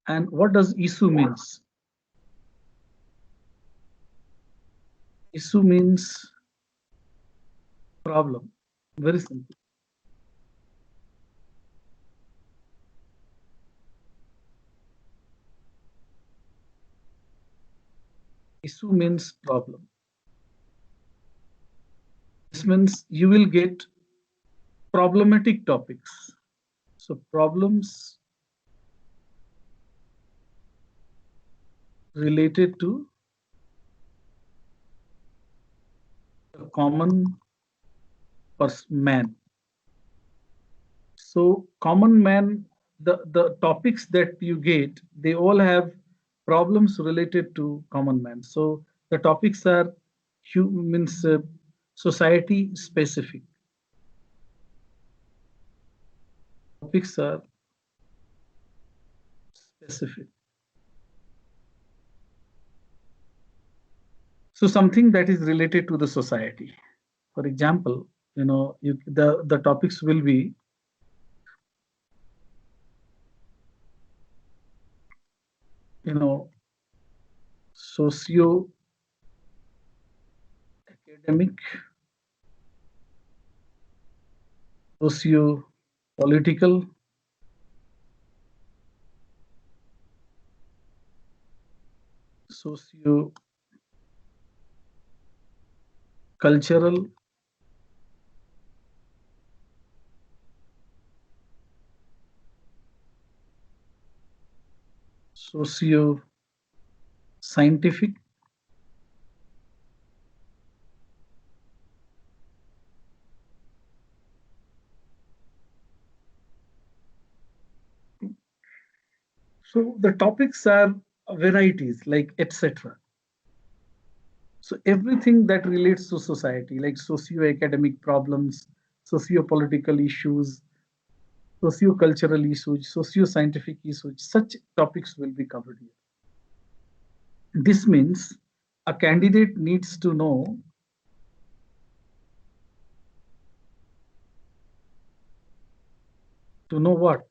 And what does issue means? Issue means problem. Very simple. Issue means problem. This means you will get problematic topics. So problems related to the common man. So common man, the topics that you get, they all have problems related to common man. So the topics are means society specific. Topics are specific. So something that is related to the society. For example, the topics will be socio academic, socio political, socio cultural, socio scientific, so the topics are varieties like etc. So everything that relates to society, like socio-academic problems, socio-political issues, socio-cultural issues, socio-scientific issues, such topics will be covered here. This means a candidate needs to know what?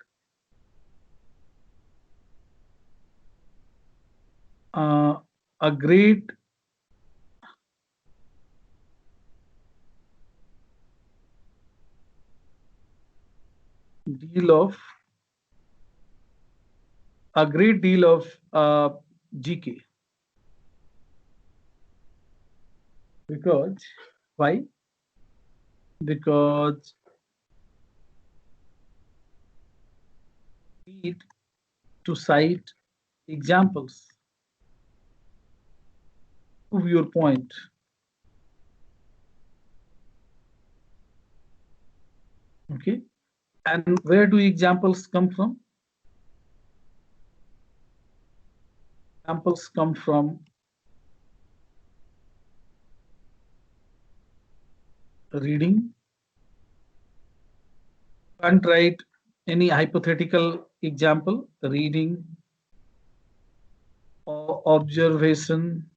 A great deal of GK. Because why? Because need to cite examples to prove your point. Okay. And where do examples come from? Examples come from reading. Can't write any hypothetical example. Reading or observation,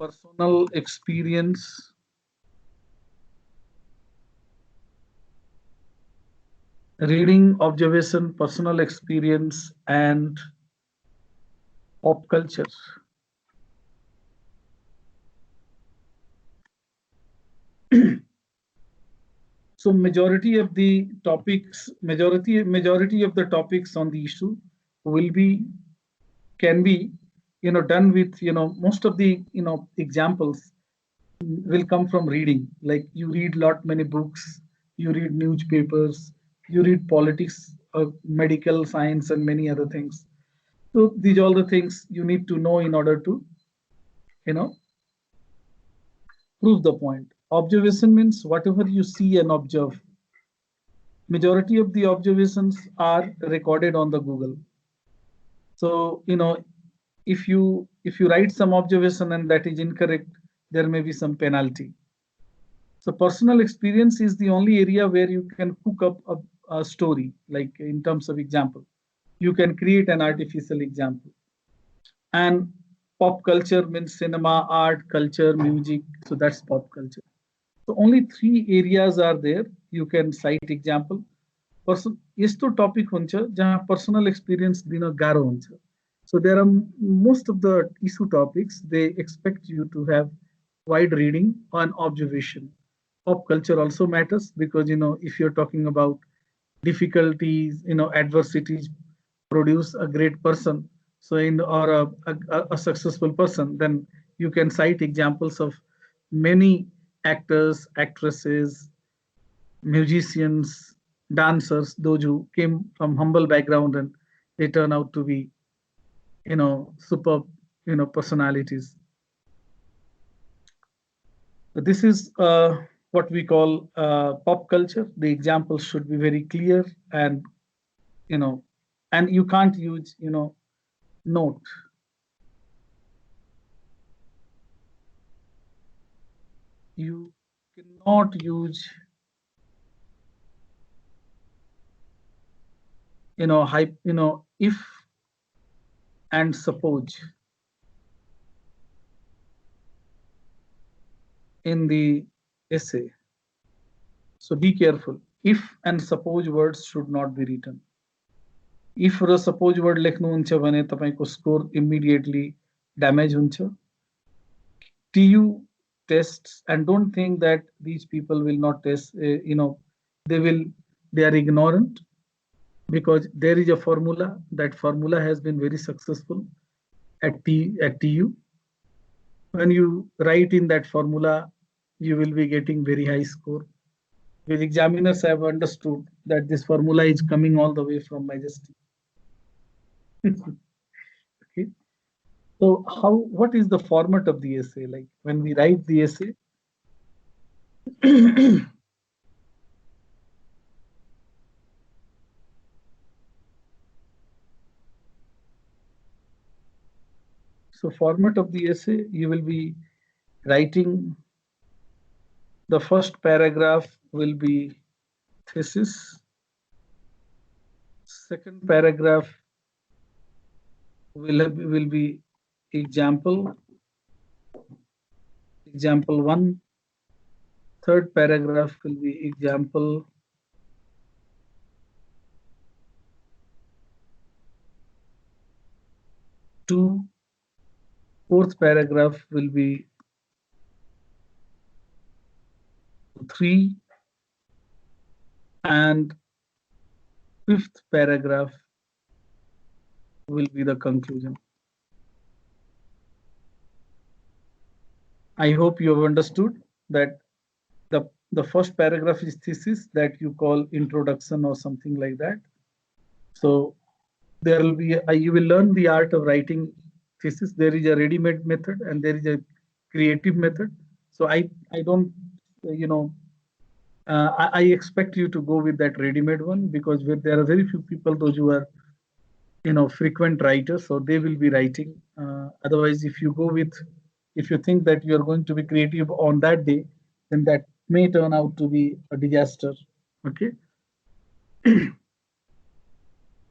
personal experience, reading, observation, personal experience, and pop culture. So majority of the topics of the topics on the issue can be done with most of the examples will come from reading. Like you read many books, you read newspapers, you read politics, medical science, and many other things. So these are all the things you need to know in order to prove the point. Observation means whatever you see and observe. Majority of the observations are recorded on the Google. So if you write some observation and that is incorrect, there may be some penalty. So personal experience is the only area where you can cook up a story, like in terms of example. You can create an artificial example. And pop culture means cinema, art, culture, music. So that's pop culture. So only three areas are there you can cite example. यस्तो topic हुन्छ जहाँ personal experience दिन गाह्रो हुन्छ. So there are most of the issue topics, they expect you to have wide reading on observation. Pop culture also matters because, if you're talking about difficulties, adversities produce a great person. So or a successful person, then you can cite examples of many actors, actresses, musicians, dancers, those who came from humble background and they turn out to be, superb, personalities. This is what we call pop culture. The examples should be very clear and, and you can't use, note. You cannot use, if and suppose in the essay. So be careful. If and suppose words should not be written. If raw suppose word लेख्नुहुन्छ भने तपाईको score immediately damage हुन्छ. TU tests, and don't think that these people will not test. They are ignorant because there is a formula. That formula has been very successful at TU. When you write in that formula, you will be getting very high score. The examiners have understood that this formula is coming all the way from Majesty. Okay. So what is the format of the essay? Like when we write the essay, so format of the essay, you will be writing, the first paragraph will be thesis, second paragraph will be example 1, third paragraph will be example 2, fourth paragraph will be 3, and fifth paragraph will be the conclusion. I hope you have understood that the first paragraph is thesis, that you call introduction or something like that. So there will be you will learn the art of writing thesis. There is a ready-made method and there is a creative method. So I don't, I expect you to go with that ready-made one, because there are very few people, those who are, frequent writers, so they will be writing. Otherwise, if you think that you are going to be creative on that day, then that may turn out to be a disaster. Okay.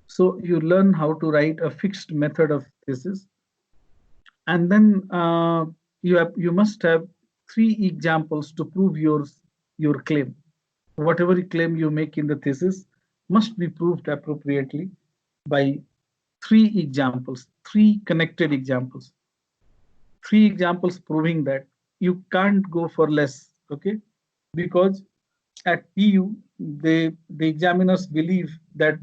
So you learn how to write a fixed method of thesis, and then you must have 3 examples to prove your claim. Whatever claim you make in the thesis must be proved appropriately by 3 examples, 3 connected examples. 3 examples proving that. You can't go for less, okay? Because at PU, the examiners believe that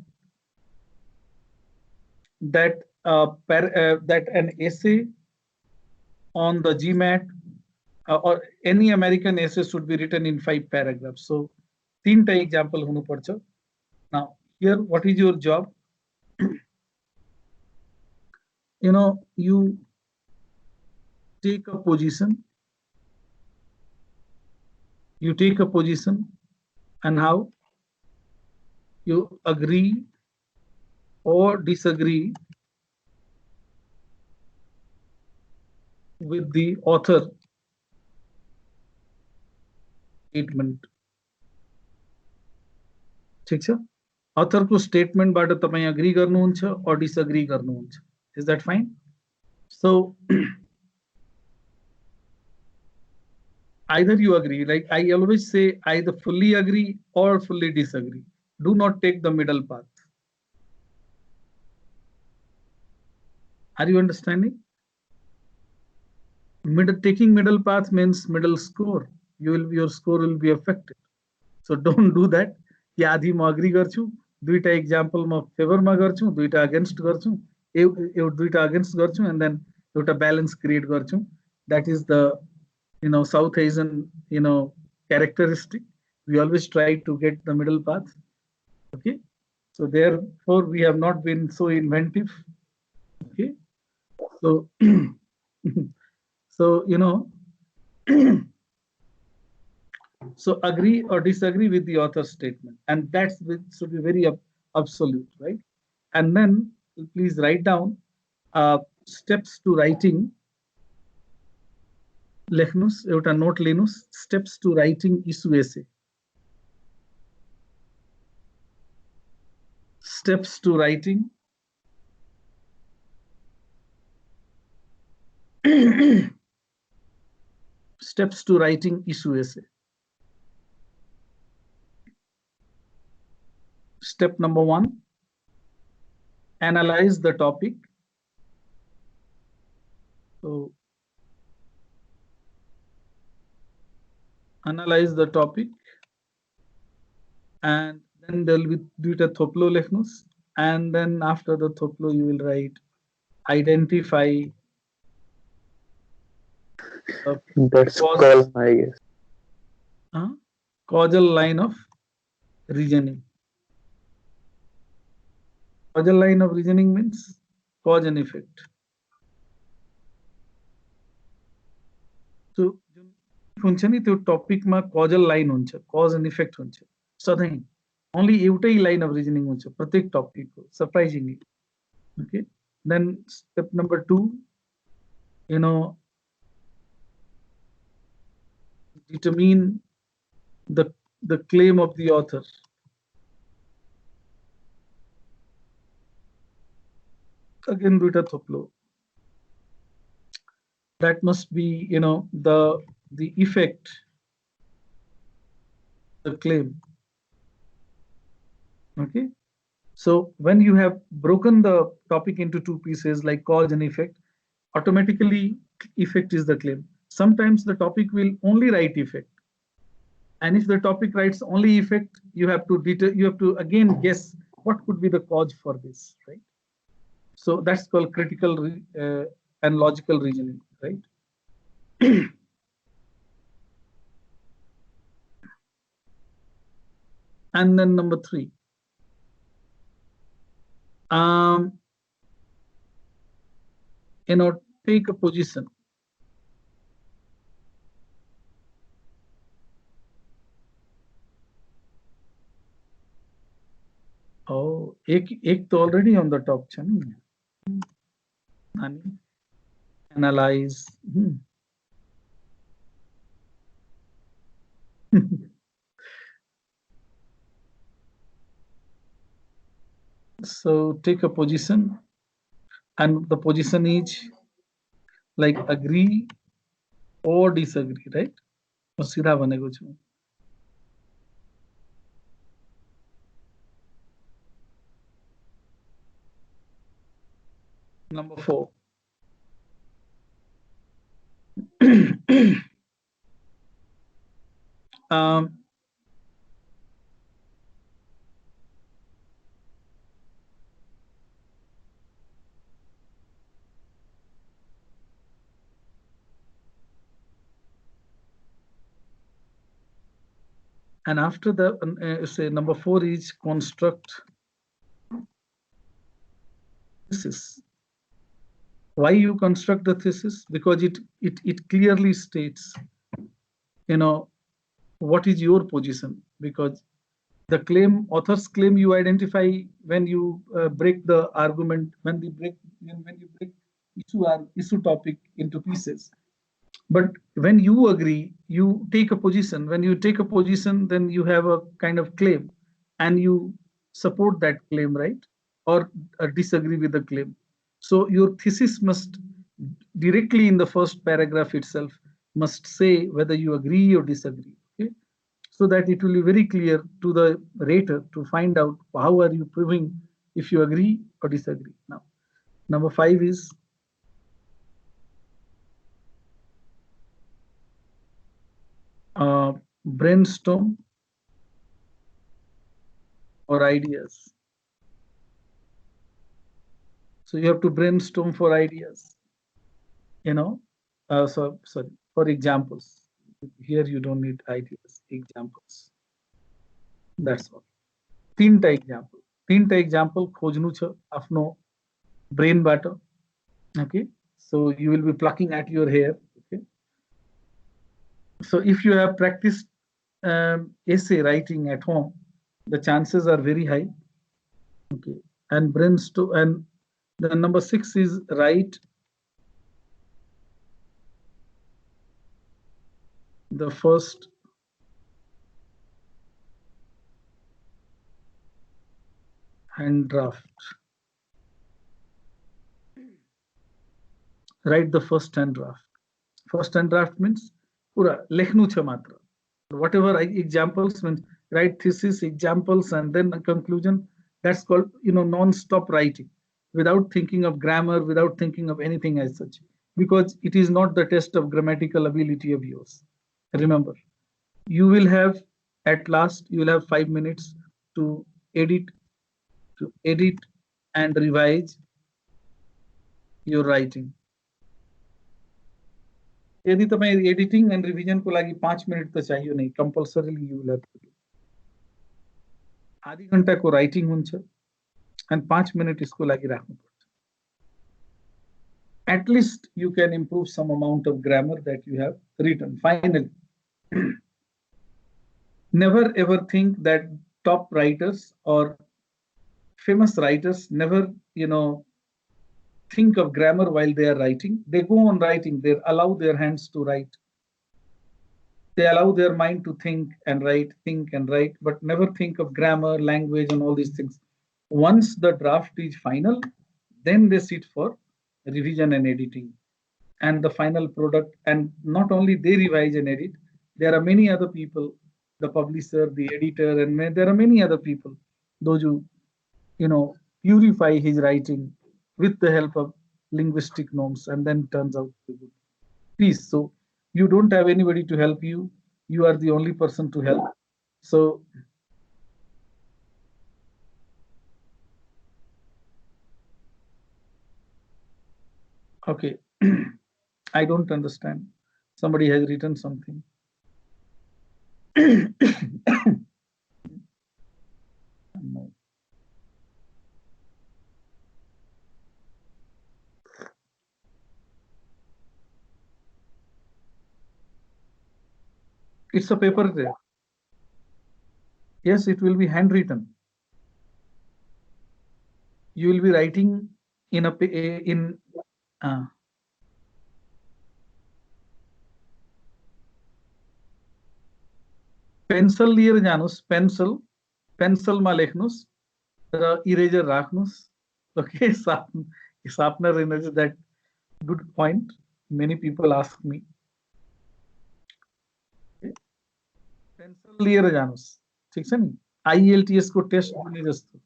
an essay on the GMAT or any American essay should be written in 5 paragraphs. So 3 example hunu parcha. Now here, what is your job? You take a position. You take a position, and how you agree or disagree with the author statement. ठीक छ? Author को statement बाट तपाई agree गर्नुहुन्छ or disagree गर्नुहुन्छ. Is that fine? So either you agree, like I always say, either fully agree or fully disagree. Do not take the middle path. Are you understanding? Taking middle path means middle score. Your score will be affected. So don't do that. कि आधी म agree गर्छु, दुईटा example म favor मा गर्छु, दुईटा against गर्छु, दुईटा against गर्छु, and then एउटा balance create गर्छु. That is the South Asian characteristic. We always try to get the middle path. Okay, so therefore we have not been so inventive. Okay, so so so agree or disagree with the author's statement, and that's should be very absolute, right? And then please write down steps to writing. Lechnus, एउटा note लिनुस्, steps to writing issue essay. Steps to writing steps to writing issue essay. Step number 1, analyze the topic. So analyze the topic, and then there will be duita thoplo lechnus, and then after the thoplo you will write identify. That's called, I guess. Causal line of reasoning. Causal line of reasoning means cause and effect. So हुन्छ नि त्यो टपिकमा causal line हुन्छ, cause and effect हुन्छ सधैँ. Only एउटै line of reasoning हुन्छ प्रत्येक टपिकको, surprisingly. Okay, then step number 2, determine the claim of the author. Again duita thoplo. That must be the effect, the claim. Okay, so when you have broken the topic into 2 pieces like cause and effect, automatically effect is the claim. Sometimes the topic will only write effect, and if the topic writes only effect, you have to again guess what could be the cause for this, right? So that's called critical and logical reasoning, right? And then number 3, take a position. Oh, एक तो already on the top channel. Analyze. So take a position, and the position is like agree or disagree, right? सीधा बनेको छु. Number 4. And after the say number 4 is construct thesis. Why you construct the thesis? Because it clearly states, what is your position. Because the claim, author's claim, you identify when you break the argument, when you break issue topic into pieces. But when you agree, you take a position. When you take a position, then you have a kind of claim, and you support that claim, right? Or disagree with the claim. So your thesis must directly in the first paragraph itself must say whether you agree or disagree. Okay, so that it will be very clear to the rater to find out how are you proving if you agree or disagree. Now, number 5 is brainstorm or ideas. So you have to brainstorm for ideas, sorry, for examples. Here you don't need ideas, examples. That's all. तीनटा example खोज्नु छ आफ्नो brainबाट. Okay, so you will be plucking at your hair. Okay, so if you have practiced essay writing at home, the chances are very high. Okay, and brainstorm. And the number 6 is write the first hand draft. Write the first hand draft. First hand draft means pura lekhnu cha matra. Whatever examples means write thesis, examples, and then a conclusion. That's called non-stop writing, without thinking of grammar, without thinking of anything as such, because it is not the test of grammatical ability of yours. Remember, you will have at last 5 minutes to edit and revise your writing. यदि तपाईं editing end रिभिजनको लागि 5 minute त चाहियो नै, compulsorily you will have to do आधी घण्टाको writing हुन्छ end 5 minute यसको लागि राख्नु पर्छ. At least you can improve some amount of grammar that you have written. Finally, never ever think that top writers or famous writers never think of grammar while they are writing. They go on writing. They allow their hands to write. They allow their mind to think and write, but never think of grammar, language, and all these things. Once the draft is final, then they sit for revision and editing and the final product. And not only they revise and edit, there are many other people, the publisher, the editor, and there are many other people, those who purify his writing with the help of linguistic norms, and then turns out to be good. Please, so you don't have anybody to help you. You are the only person to help. So okay, I don't understand. Somebody has written something. No. It's a paper there. Yes, it will be handwritten. You will be writing in pencil लिएर जानुस्, पेन्सिलमा लेख्नुस् र eraser राख्नुस्. Okay, sharpener is that good point. Many people ask me. Pencil लिएर जानुस्, ठीक छ नि, IELTS को test हुने जस्तो.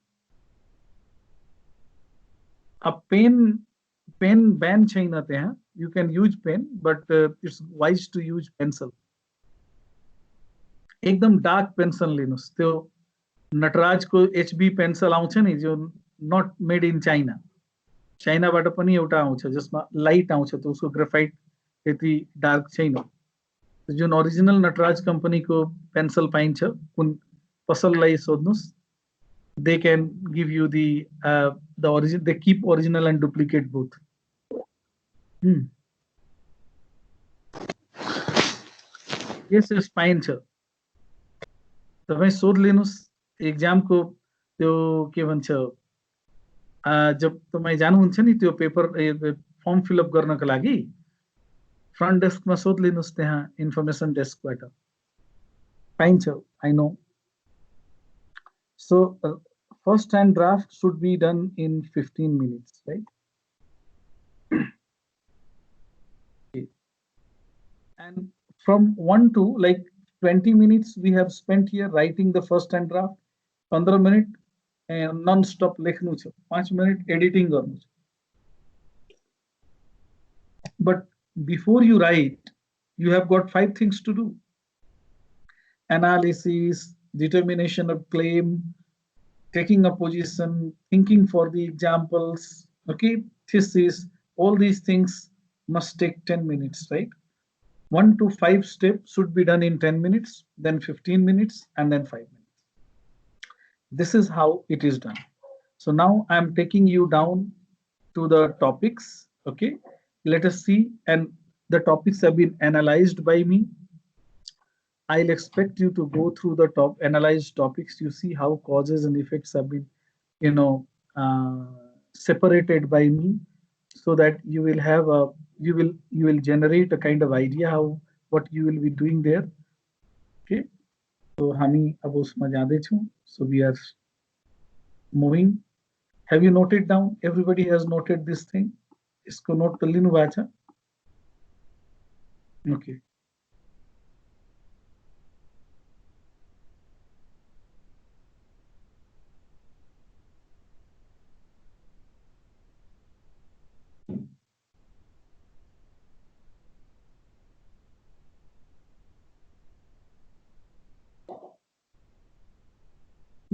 अब pen ban छैन त्यहाँ. You can use pen, but it's wise to use pencil. एकदम डार्क पेन्सिल लिनुस्. त्यो नटराजको HB पेन्सिल आउँछ नि, जो नट मेड इन चाइना. चाइनाबाट पनि एउटा आउँछ जसमा लाइट आउँछ, त उसको ग्राफाइट त्यति डार्क छैन. जुन ओरिजिनल नटराज कम्पनीको पेन्सिल पाइन्छ, कुन पसललाई सोध्नुस्. They can give you the origin. They keep original and duplicate both. Yes, पाइन्छ. तपाईं सोध लिनुस्. एक्जाम को त्यो के भन्छ, जब तपाईं जानुहुन्छ नि त्यो पेपर फर्म फिलअप गर्नको लागि फ्रन्ट डेस्कमा सोध लिनुस्. त्यहाँ इन्फर्मेसन डेस्कबाट पाइन्छ. I know. So first hand draft should be done in 15 minutes, right? Okay. And from 1 to like 20 minutes we have spent here writing the first hand draft, 15 minute non-stop લેખનું છે, 5 minute editing કરવું છે. But before you write, you have got 5 things to do: analysis, determination of claim, taking a position, thinking for the examples, okay, thesis. All these things must take 10 minutes, right? 1 to 5 steps should be done in 10 minutes, then 15 minutes, and then 5 minutes. This is how it is done. So now I'm taking you down to the topics. Okay, let us see. And the topics have been analyzed by me. I'll expect you to go through the analyzed topics. You see how causes and effects have been, separated by me, so that you will have a you will generate a kind of idea how what you will be doing there. Okay, so हामी अब उसमा जाँदैछौँ. So we are moving. Have you noted down? Everybody has noted this thing. इसको note कर लिनु भएको छ? Okay.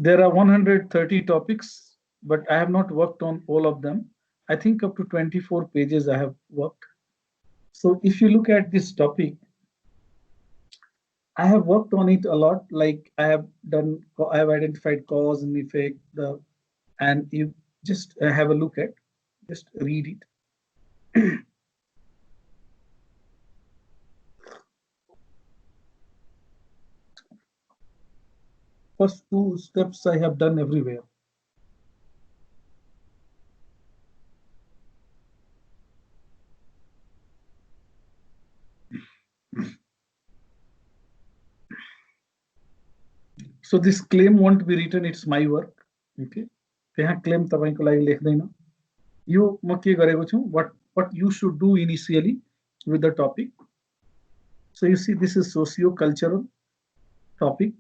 There are 130 topics, but I have not worked on all of them. I think up to 24 pages I have worked. So if you look at this topic, I have worked on it a lot. Like I have identified cause and effect, and you just have a look at, just read it. First 2 steps I have done everywhere. So this claim won't be written, it's my work. Okay, त्यहाँ claim तपाईको लागि लेख्दैन. यो म के गरेको छु, what you should do initially with the topic. So you see, this is socio-cultural topic.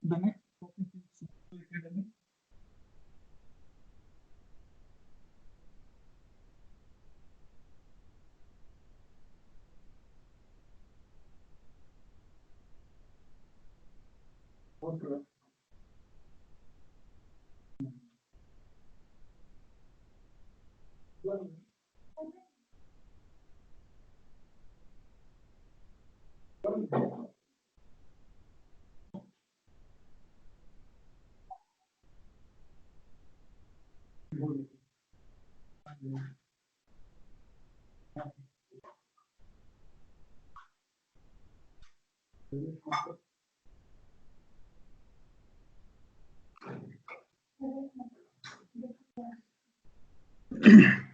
The next topic is socio-academic.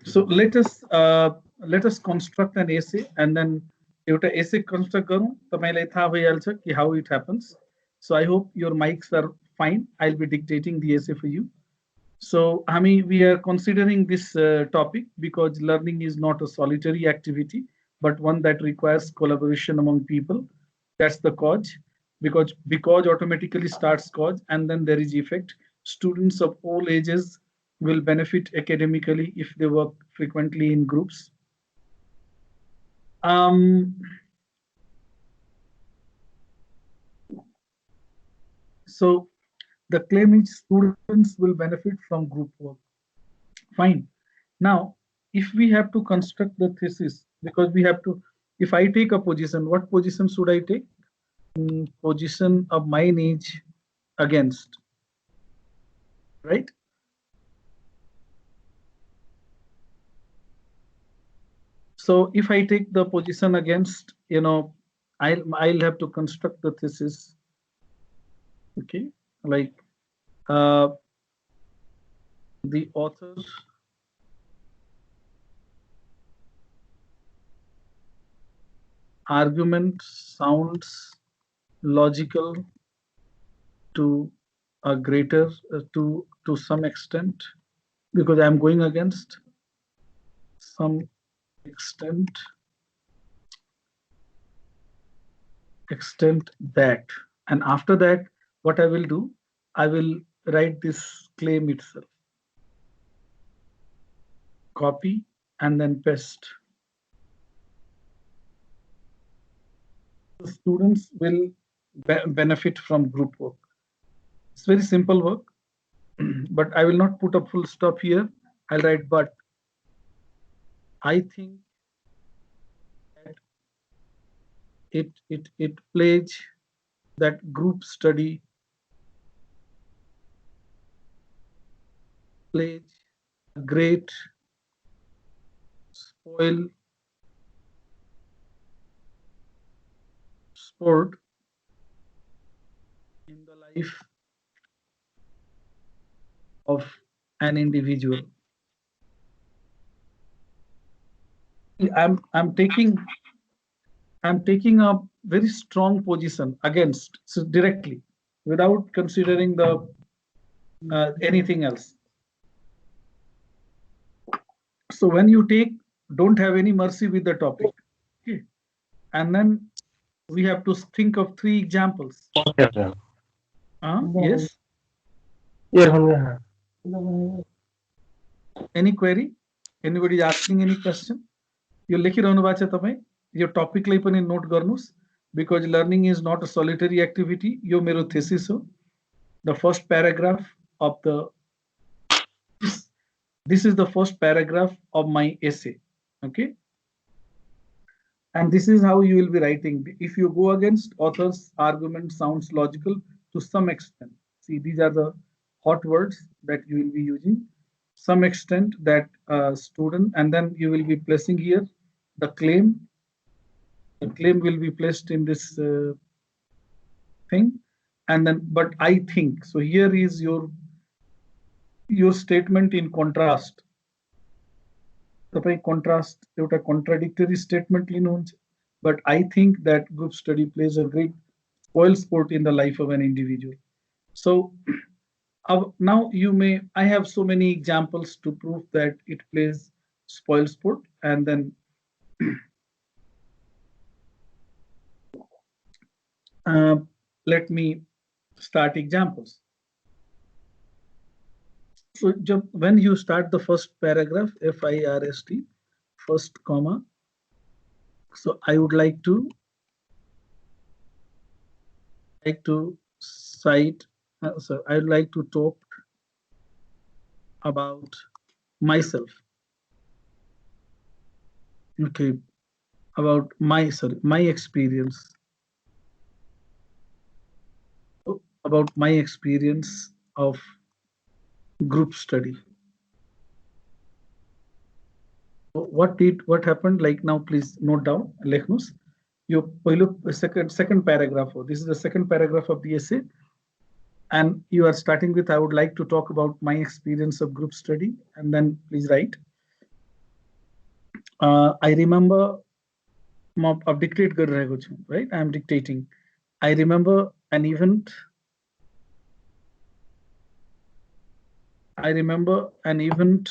So let us construct an essay, and then एउटा essay construct गरौँ. तपाईलाई थाहा भइहाल्छ कि how it happens. So I hope your mics are fine. I'll be dictating the essay for you. So we are considering this topic because learning is not a solitary activity, but one that requires collaboration among people. That's the cause, because automatically starts cause, and then there is effect. Students of all ages will benefit academically if they work frequently in groups. So the claim is students will benefit from group work. Fine. Now, if we have to construct the thesis, because we have to, if I take a position, what position should I take? Position of mine age against, right? So if I take the position against, I'll have to construct the thesis. Okay, like the author argument sounds logical to a greater to some extent, because I'm going against some extent that, and after that what I will do, I will write this claim itself, copy and then paste. The students will benefit from group work. It's very simple work, but I will not put a full stop here. I'll write, but I think that it plays, that group study plays a great sport in the life of an individual. I'm taking a very strong position against, so directly, without considering the anything else. So when you take, don't have any mercy with the topic. Okay. And then we have to think of 3 examples. Yes. Any query? Anybody is asking any question? You लेखिरहनु भएको छ तपाई, यो टपिकलाई पनि note गर्नुस्, because learning is not a solitary activity. यो मेरो thesis हो. The first paragraph of this is the first paragraph of my essay. Okay. And this is how you will be writing. If you go against author's argument sounds logical to some extent. See, these are the hot words that you will be using. Some extent that student, and then you will be placing here the claim. The claim will be placed in this thing, and then, but I think so. Here is your statement in contrast. Contrast, contradictory statement लिनुहुन्छ, but I think that group study plays a great spoil sport in the life of an individual. So now you may, I have so many examples to prove that it plays spoil sport, and then let me start examples. So when you start the first paragraph, FIRST, first comma, so I would like to cite, so I would like to talk about myself. Okay, about my experience. About my experience of group study. What happened? Like now, please note down. Lekhnus. You second paragraph. This is the second paragraph of the essay, and you are starting with, I would like to talk about my experience of group study, and then please write. I remember. Dictate right? I am dictating. I remember an event. I remember an event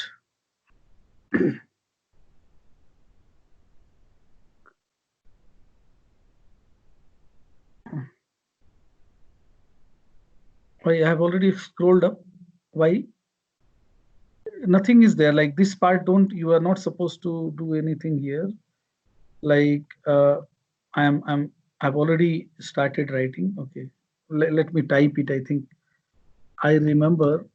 I have already scrolled up. Why? Nothing is there. Like this part, you are not supposed to do anything here. Like I've already started writing. Okay. Let me type it. I think I remember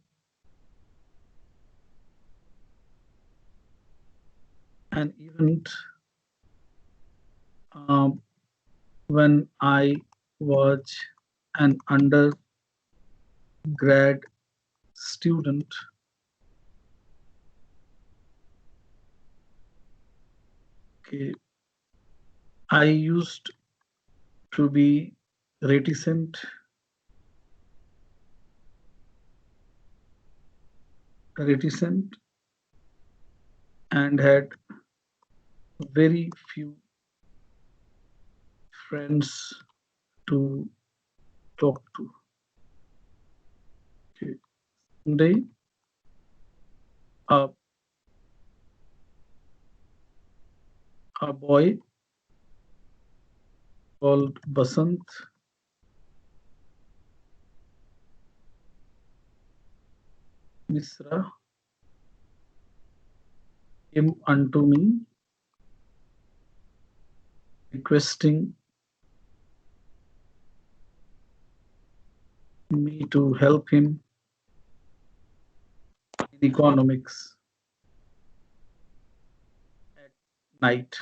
an event when I was an undergrad student. Okay. I used to be reticent and had very few friends to talk to. Okay. Someday, a, a boy called Basant Misra came unto me requesting me to help him in economics at night.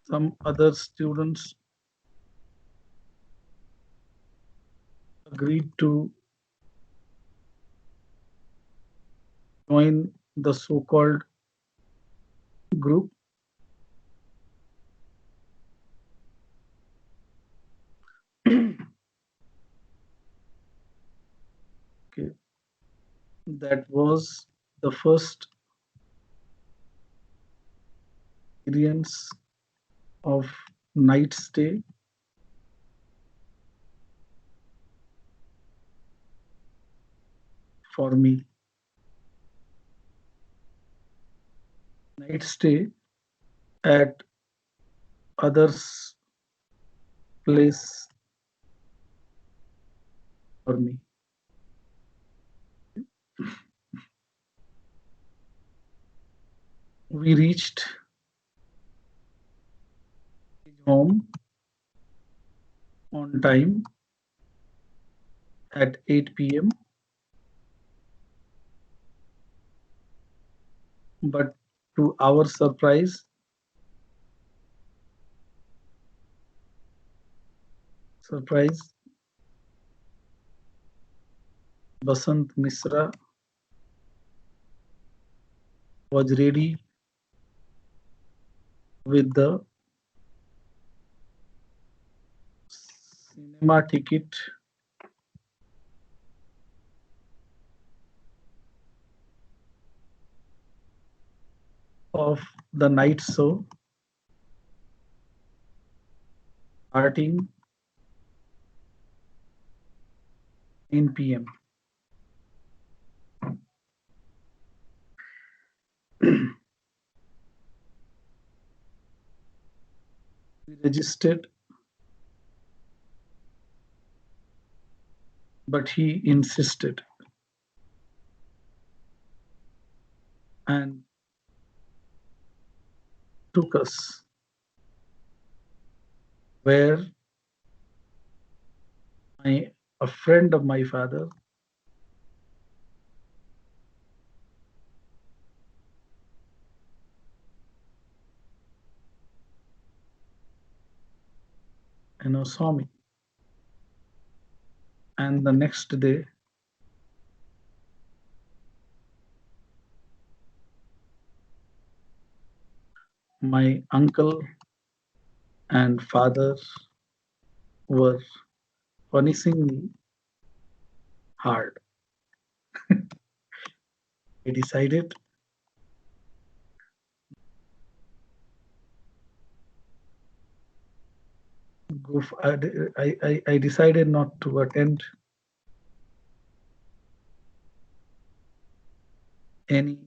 Some other students agreed to join the so-called group. Okay. That was the first experience of night stay for me. Night stay at others' place for me. We reached home on time at 8 p.m. But to our surprise, Basant Misra was ready with the cinema ticket of the night show starting 9 p.m. We registered, but he insisted and took us where a friend of my father saw me. And the next day, my uncle and father were punishing me hard. I decided I decided not to attend any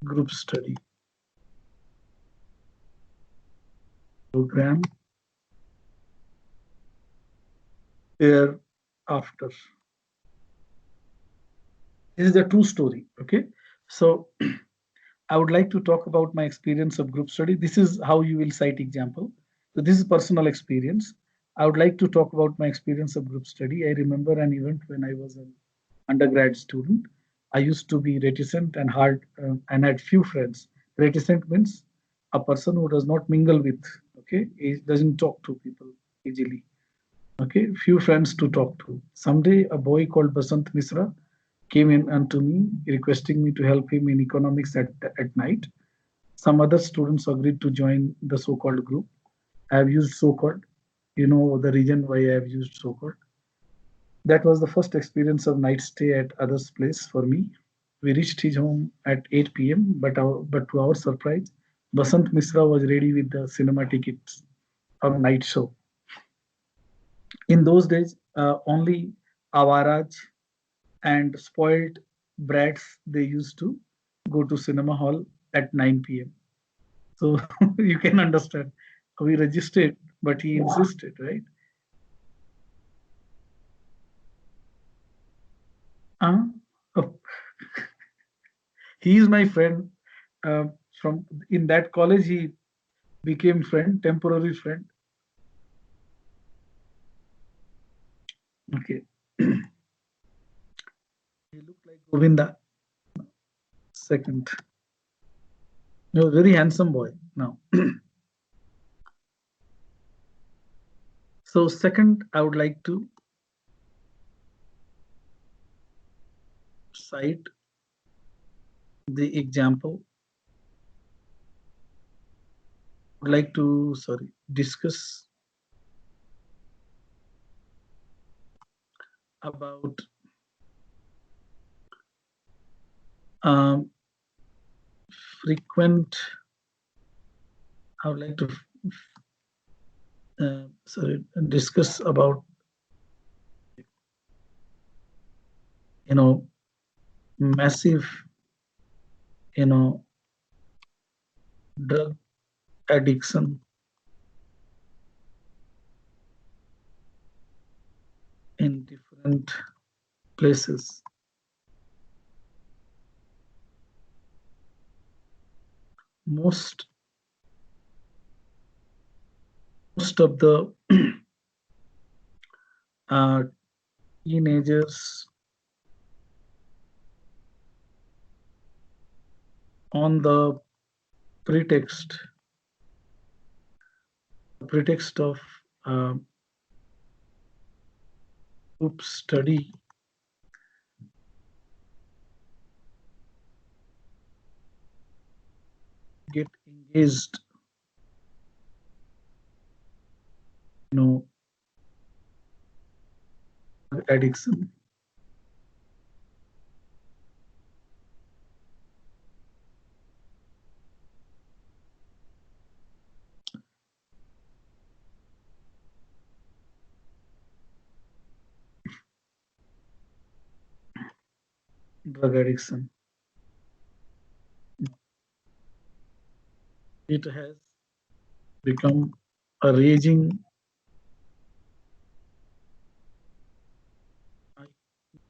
group study program thereafter. This is a true story. Okay, so I would like to talk about my experience of group study. This is how you will cite example. So this is personal experience. I would like to talk about my experience of group study. I remember an event when I was an undergrad student. I used to be reticent and hard and had few friends. Reticent means a person who does not mingle with, okay, he doesn't talk to people easily. Okay, few friends to talk to. Someday a boy called Basant Misra came in unto me requesting me to help him in economics at night. Some other students agreed to join the so-called group. I have used so-called. You know the reason why I have used so-called. That was the first experience of night stay at others' place for me. We reached his home at 8 p.m., but to our surprise, Basant Misra was ready with the cinema tickets of night show. In those days, only awaraj and spoiled brats they used to go to cinema hall at 9 p.m. So you can understand. We registered, but he insisted, right? Uh, oh, he is my friend. Uh, from in that college, he became friend, temporary friend. Okay, he looked like Govinda. Second, he was very handsome boy. Now, so second, I would like to cite the example. Would like to discuss about um, frequent. I would like to discuss about massive drug addiction in different places. Most of the uh, teenagers on the pretext of uh, group study get engaged addiction. Drug addiction. It has become a raging. I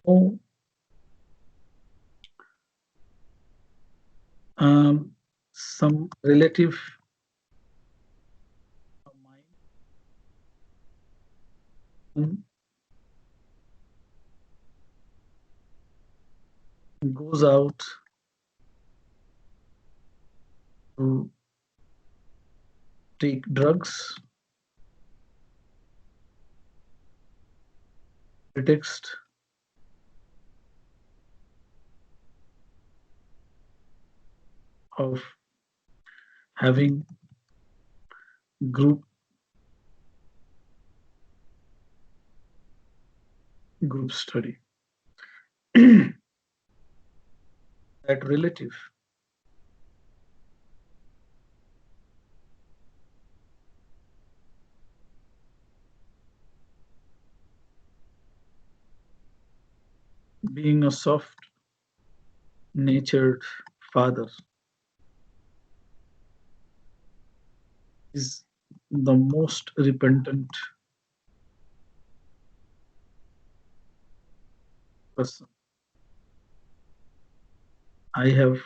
know some relative of mine goes out to take drugs, pretext of having group study. That relative being a soft natured father is the most repentant person I have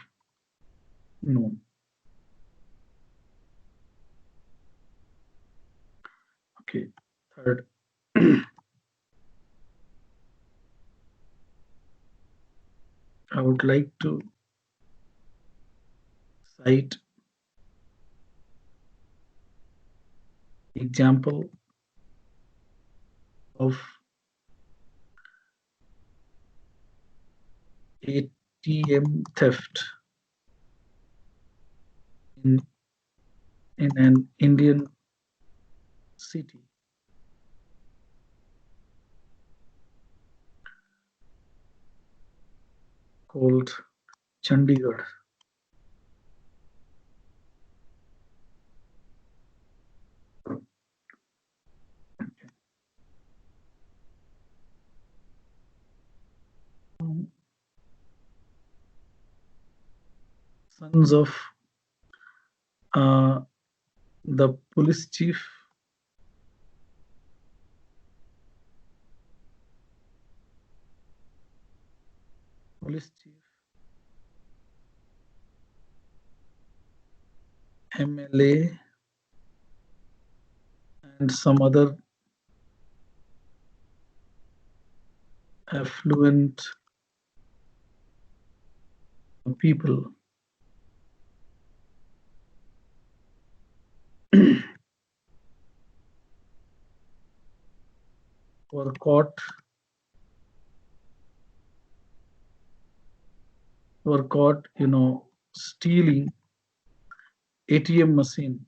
known. Okay, third, I would like to cite example of ATM theft in an Indian city called Chandigarh. Sons of the police chief, MLA, and some other affluent people were caught stealing ATM machine.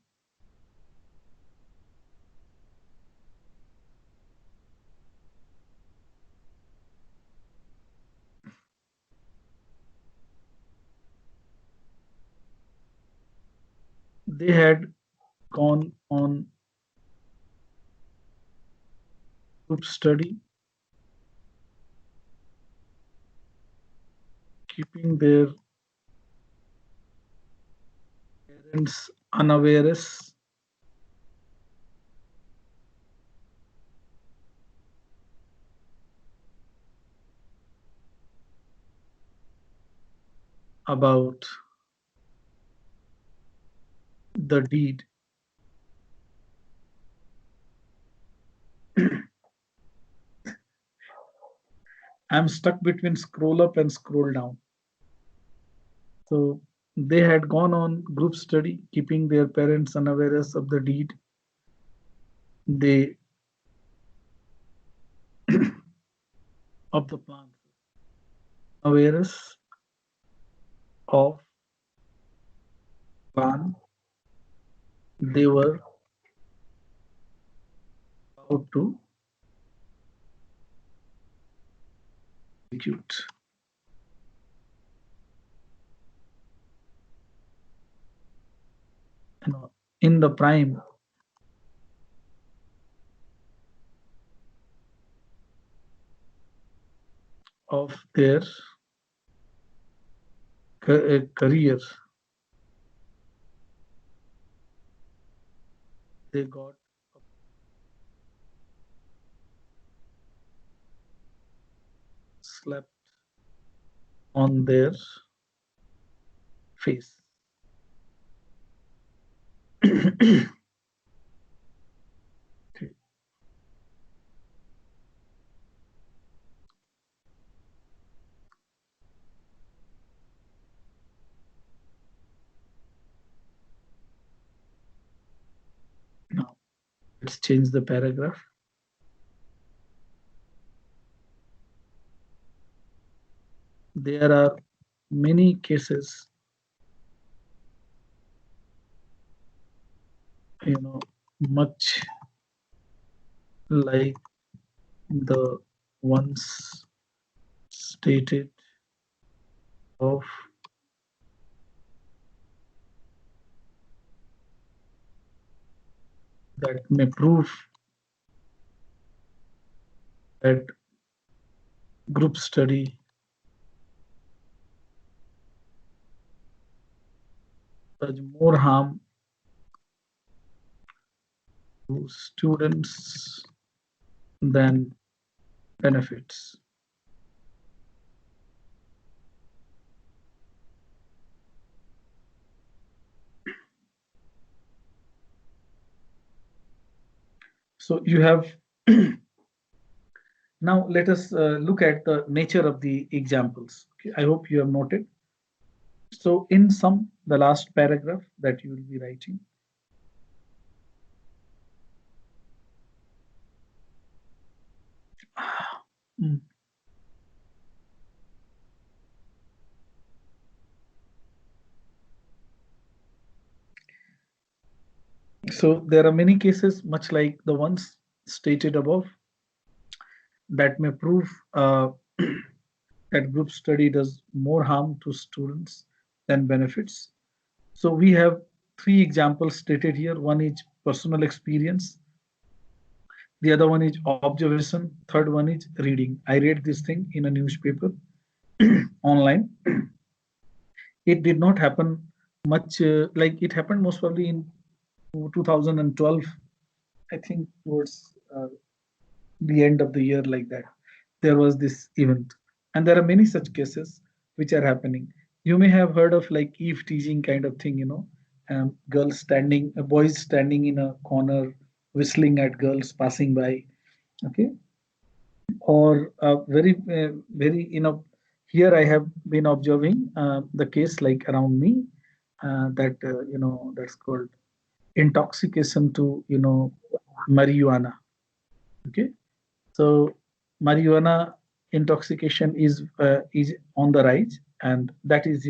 They had gone on group study, keeping their parents unawares about the deed. I'm stuck between scroll up and scroll down. So they had gone on group study, keeping their parents unawares of the deed. They of the plan, awareness of plan they were about to execute. In the prime of their career, they got slapped on their face. Okay. Now let's change the paragraph. There are many cases, much like the ones stated of that may prove that group study does more harm to students than benefits. So you have now let us look at the nature of the examples. Okay, I hope you have noted. So in sum, the last paragraph that you will be writing. So there are many cases, much like the ones stated above, that may prove that group study does more harm to students than benefits. So we have three examples stated here. One is personal experience, the other one is observation, third one is reading. I read this thing in a newspaper online. It did not happen much, like it happened most probably in 2012, I think, towards the end of the year, like that. There was this event, and there are many such cases which are happening. You may have heard of like eve teasing kind of thing, girls standing, boys standing in a corner, whistling at girls passing by. Okay, or very, here I have been observing the case like around me, that that's called intoxication to marijuana. Okay, so marijuana intoxication is on the rise, and that is,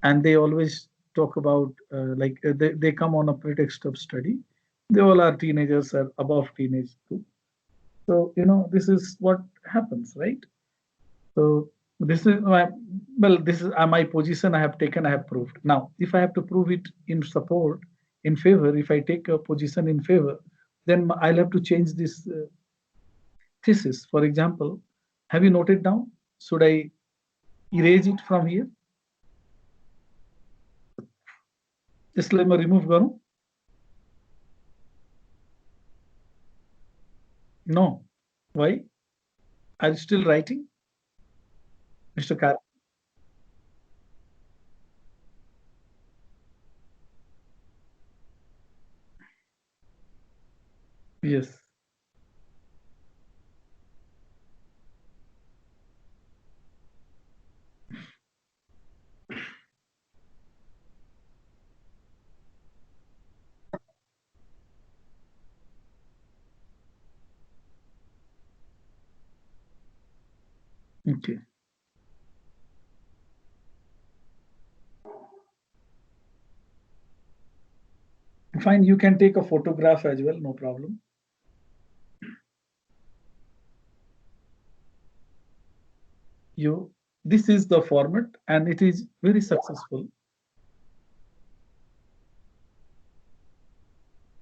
and they always talk about they come on a pretext of study. They all are teenagers or above teenage too. So this is what happens, right? So this is my, well, this is my position I have taken, I have proved. Now, if I have to prove it in support, in favor, if I take a position in favor, then I'll have to change this thesis. For example, have you noted down? Should I erase it from here? Disclaimer remove करूं? No. Why? Are you still writing, Mr. Kar? Yes. Okay. Fine. You can take a photograph as well. No problem. This is the format, and it is very successful.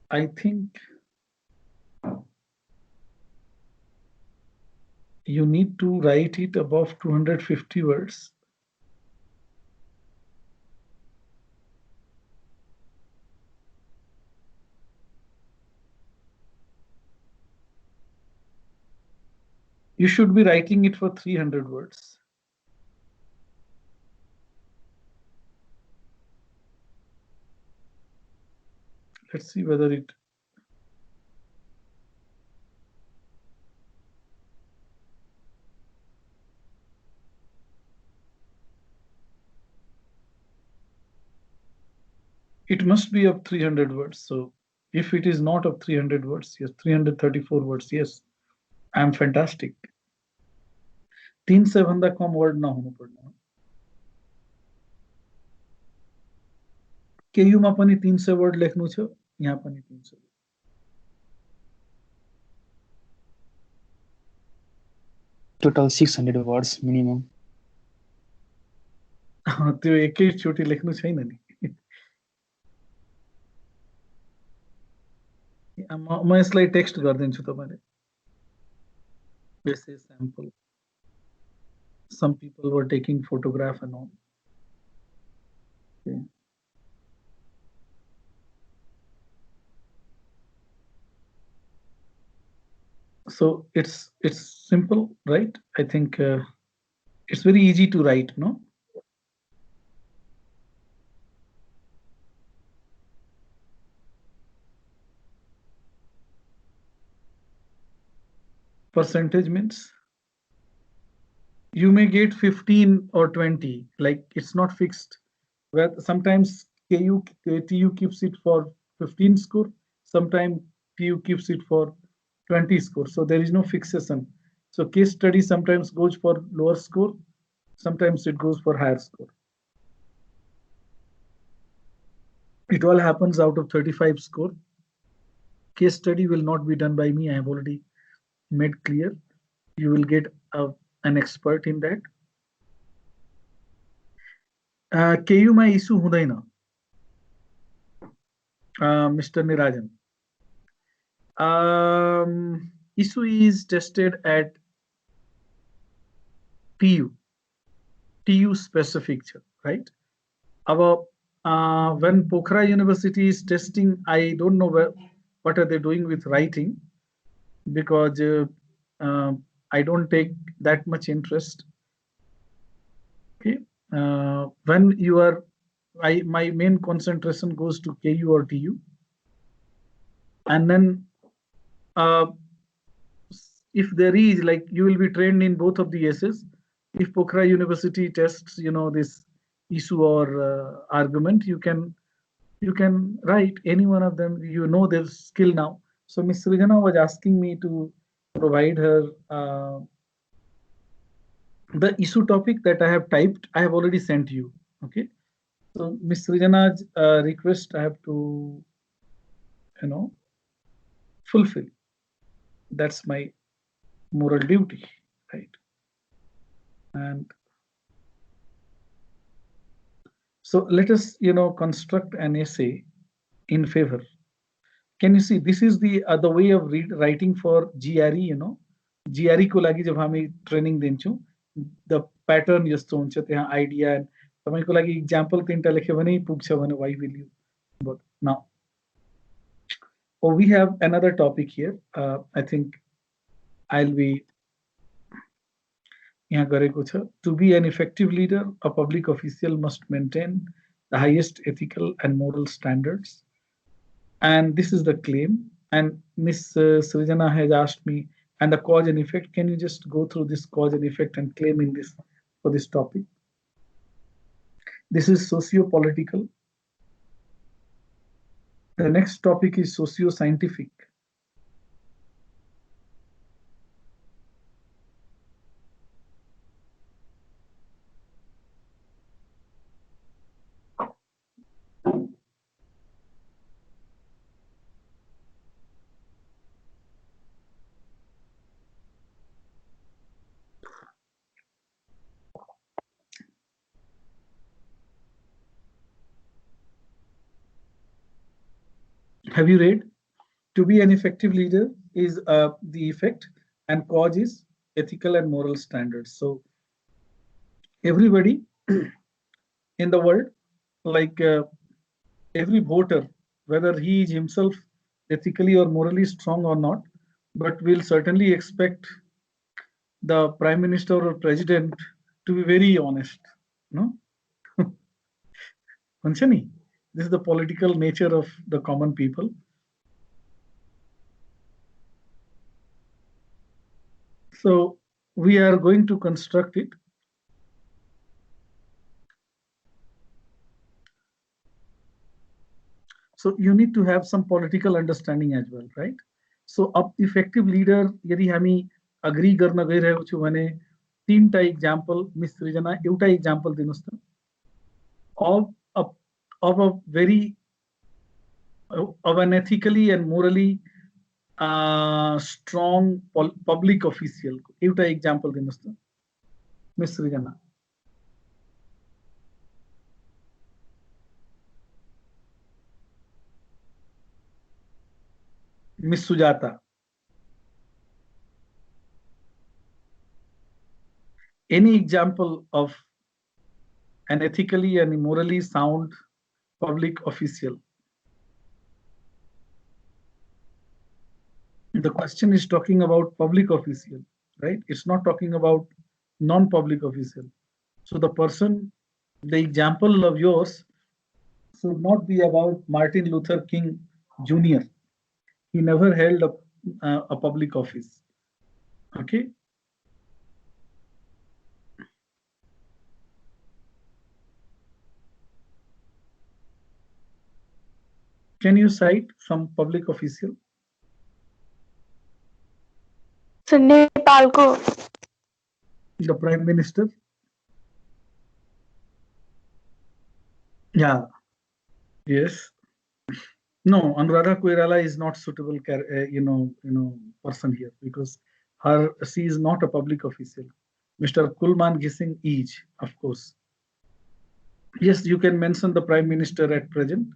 I think you need to write it above 250 words. You should be writing it for 300 words. Let's see whether it. It must be of 300 words. So if it is not of 300 words, yes, 334 words, yes, I'm fantastic. 3 से भन्दा कम word नहुनु पर्ने. केयू मा पनि 300 word लेख्नु छ, यहाँ पनि 300. Total 600 words minimum. त्यो एकैचोटि लेख्नु छैन नि. म यसलाई टेक्स्ट गरिदिन्छु तपाईले. This is sample. Some people were taking photograph and all. Okay. So it's simple, right? I think it's very easy to write, no? Percentage means you may get 15 or 20, like it's not fixed. Where sometimes TU keeps it for 15 score, sometimes TU keeps it for 20 score. So there is no fixation. So case study sometimes goes for lower score, sometimes it goes for higher score. It all happens out of 35 score. Case study will not be done by me. I have already made clear. You will get an expert in that. KU my issue hudaina, Mr. Nirajan. Issue is tested at TU specific, right? When Pokhara University is testing, I don't know what are they doing with writing, because I don't take that much interest. Okay, when you are, my main concentration goes to KU or TU, and then if there is, like, you will be trained in both of the S's. If Pokhara University tests, this issue or argument, you can write any one of them. Their skill now. So Miss Srijana was asking me to provide her the issue topic that I have typed. I have already sent you. Okay. So Miss Srijana's request I have to, fulfill. That's my moral duty, right? And so let us, construct an essay in favor. Can you see, this is the way of writing for GRE, GRE को लागि जब हामी training दिन्छौं, the pattern यस्तो हुन्छ, त्यहाँ idea and तपाईको लागि example तीनटा लेख्यो भने पुग्छ भने why will you? But now, we have another topic here. I think I'll be यहाँ गरेको छ. To be an effective leader, a public official must maintain the highest ethical and moral standards. And this is the claim. And Miss Srijana has asked me, and the cause and effect. Can you just go through this cause and effect and claim in this for this topic? This is socio-political. The next topic is socio-scientific. Have you read? To be an effective leader is the effect, and cause is ethical and moral standards. So everybody in the world, like every voter, whether he is himself ethically or morally strong or not, but will certainly expect the prime minister or president to be very honest. No? Panchani, this is the political nature of the common people. So we are going to construct it. So you need to have some political understanding as well, right? So अब effective leader यदि हामी agree गर्न गइरहेको छु भने तीनटा example Miss Srijana एउटा example दिनुस् त of a very of an ethically and morally strong public official एउटा example दिनुस् त Miss Srijana. Miss Sujata. Any example of an ethically and morally sound public official? The question is talking about public official, right? It's not talking about non-public official. So the person, the example of yours should not be about Martin Luther King Jr. He never held a public office. Okay. Can you cite some public official? So Nepal ko. The Prime Minister? Yeah. Yes. No, Anuradha Koirala is not suitable, person here because she is not a public official. Mr. Kulman Gising Eej, of course. Yes, you can mention the Prime Minister at present.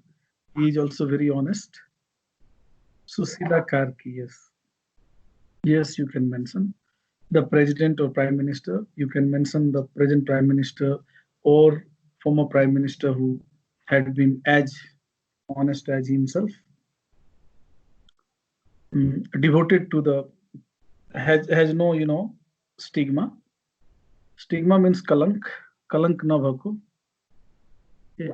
He is also very honest. Susila Karki, yes. Yes, you can mention the President or Prime Minister. You can mention the present Prime Minister or former Prime Minister who had been as honest as himself. Devoted to the, has no, stigma. Stigma means kalank. Kalank na bhako. Yeah.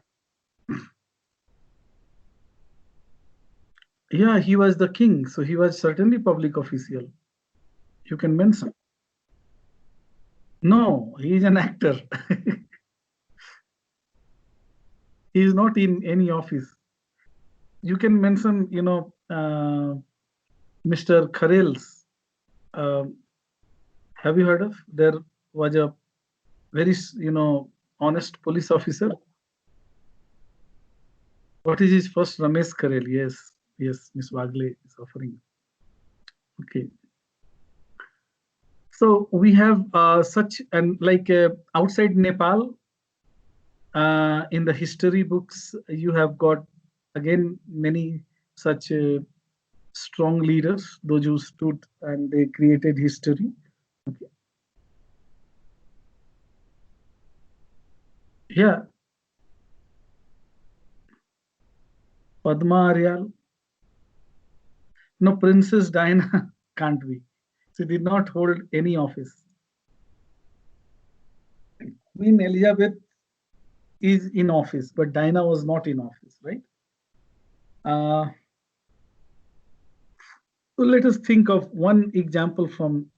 Yeah, he was the king, so he was certainly public official. You can mention. No, he is an actor. He is not in any office. You can mention, Mr. Kharel's. Have you heard of? There was a very, honest police officer. What is his first? Ramesh Kharel. Yes, yes, Miss Wagle is offering. Okay. So we have such, and like outside Nepal, in the history books, you have got again many such strong leaders, those who stood and they created history. Okay. Yeah, Padma Aryal. No, Princess Diana can't be. She did not hold any office. Queen Elizabeth is in office, but Diana was not in office, right? So let us think of one example from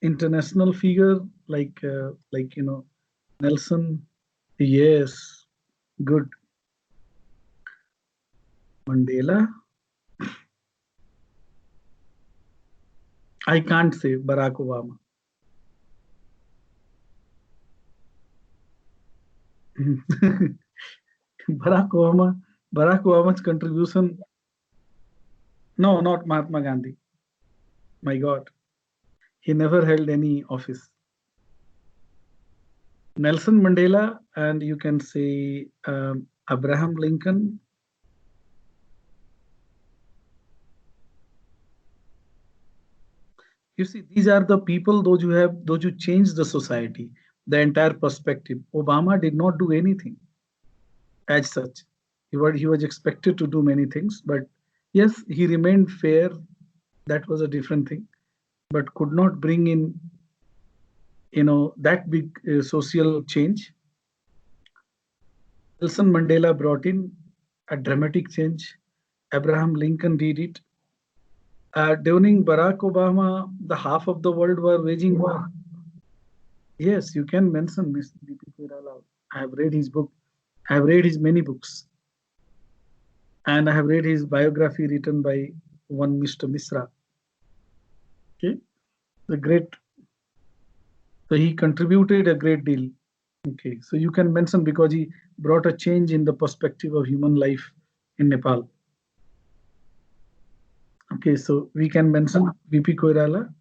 international figure like Nelson. Yes, good. Mandela. I can't say Barack Obama. Barack Obama. Barack Obama's contribution. No, not Mahatma Gandhi. My God, he never held any office. Nelson Mandela, and you can say Abraham Lincoln. You see, these are the people, those who changed the society, the entire perspective. Obama did not do anything as such. He was expected to do many things, but yes, he remained fair. That was a different thing, but could not bring in, that big social change. Nelson Mandela brought in a dramatic change. Abraham Lincoln did it. During Barack Obama, the half of the world were waging war. Yes, you can mention Mr. B.P. Koirala. I have read his book. I have read his many books. And I have read his biography written by one Mr. Misra. Okay, the great. So he contributed a great deal. Okay, so you can mention because he brought a change in the perspective of human life in Nepal. Okay, so we can mention B.P. Koirala.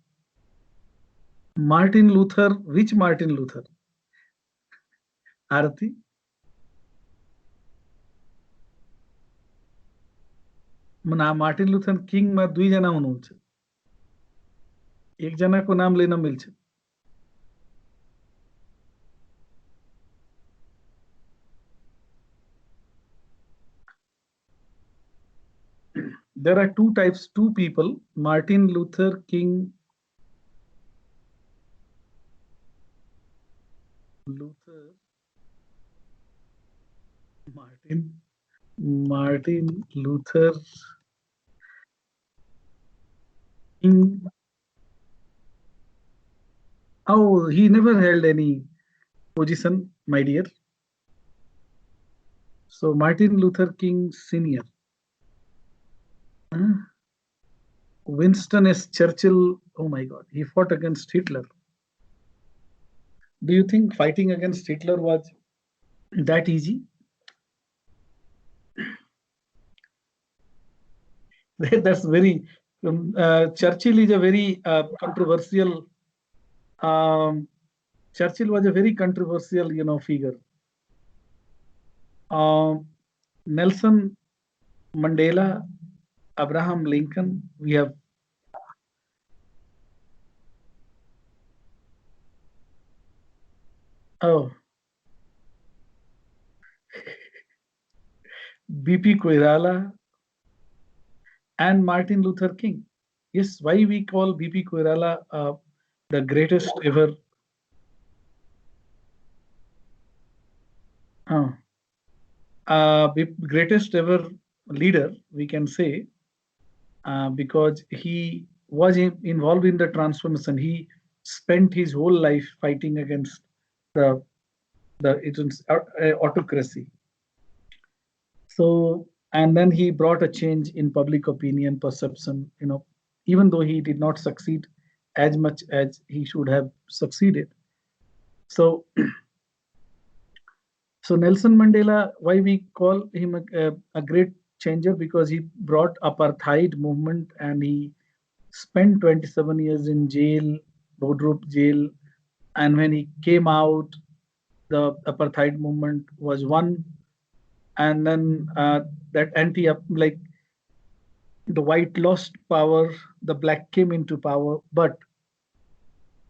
Martin Luther, which Martin Luther? Arati? Martin Luther king में दुई जना हुनुहुन्छ एक जना को नाम लेन मिल्छ there are two people, Martin Luther King. Martin Luther King. Oh, he never held any position, my dear. So Martin Luther King Senior. Winston S. Churchill. Oh my God, he fought against Hitler. Do you think fighting against Hitler was that easy? That's very Churchill is a very controversial. Churchill was a very controversial, figure. Nelson Mandela, Abraham Lincoln. We have BP Koirala and Martin Luther King. Yes, why we call BP Koirala the greatest ever greatest ever leader, we can say, because he was involved in the transformation. He spent his whole life fighting against the autocracy. So, and then he brought a change in public opinion perception, even though he did not succeed as much as he should have succeeded. So, so Nelson Mandela, why we call him a great changer, because he brought apartheid movement and he spent 27 years in jail, Bodrup jail, and when he came out, the apartheid movement was won, and then that like the white lost power, the black came into power, but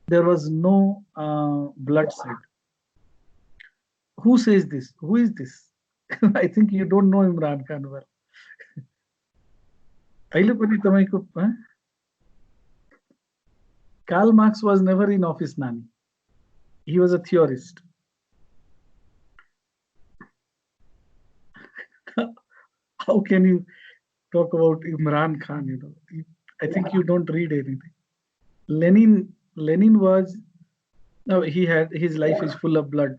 there was no bloodshed. Who says this? Who is this? I think you don't know Imran Khan well. Karl Marx was never in office, Nani. He was a theorist. How can you talk about Imran Khan? I think you don't read anything. Lenin was, no, he had, his life is full of blood.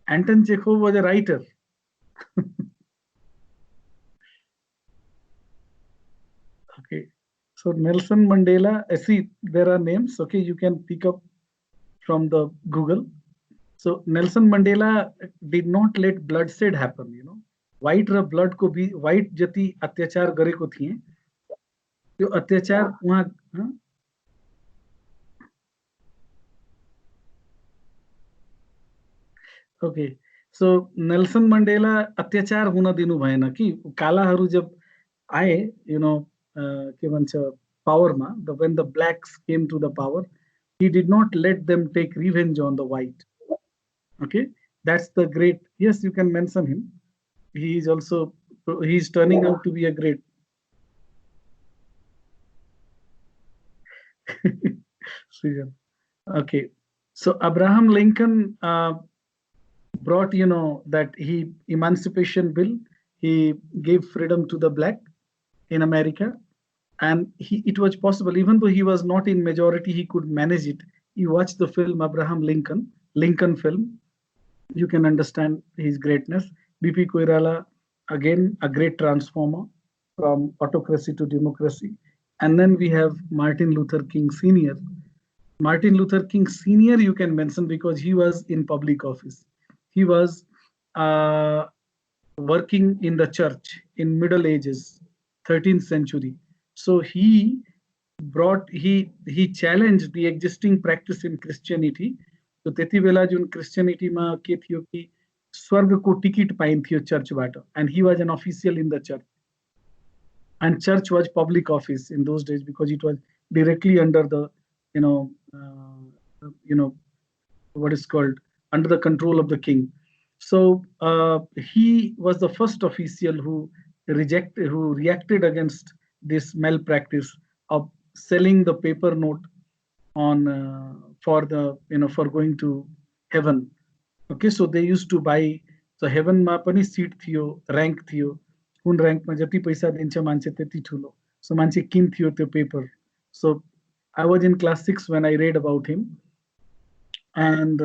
Anton Chekhov was a writer. Okay. So Nelson Mandela, see, there are names, okay, you can pick up from the Google. So Nelson Mandela did not let bloodshed happen, White blood को भी white जति अत्याचार गरेको थिए त्यो अत्याचार उहाँ okay so Nelson Mandela अत्याचार हुन दिनु भएन कि कालाहरू जब आए के भन्छ पावरमा when the blacks came to the power, he did not let them take revenge on the white. Okay, that's the great, yes, you can mention him. He is also, he's turning out to be a great. Okay, so Abraham Lincoln brought, that he emancipation bill, he gave freedom to the black in America, and it was possible, even though he was not in majority, he could manage it. You watch the film Abraham Lincoln film, you can understand his greatness. BP Koirala, again, a great transformer from autocracy to democracy. And then we have Martin Luther King Sr. Martin Luther King Sr. you can mention because he was in public office. He was working in the church in Middle Ages, 13th century. So he challenged the existing practice in Christianity. So त्यति बेला जुन क्रिस्चियनिटीमा के थियो कि स्वर्गको ticket पाइन्थ्यो चर्चबाट, and he was an official in the church, and church was public office in those days because it was directly under the what is called under the control of the king. So he was the first official who reacted against this malpractice of selling the paper note on for going to heaven. Okay, so they used to buy, so heaven ma pani seat थियो, rank थियो, कुन rank ma जति पैसा दिन्छ मान्छे त्यति ठुलो, so मान्छे किन्थ्यो त्यो paper. So I was in class 6 when I read about him, and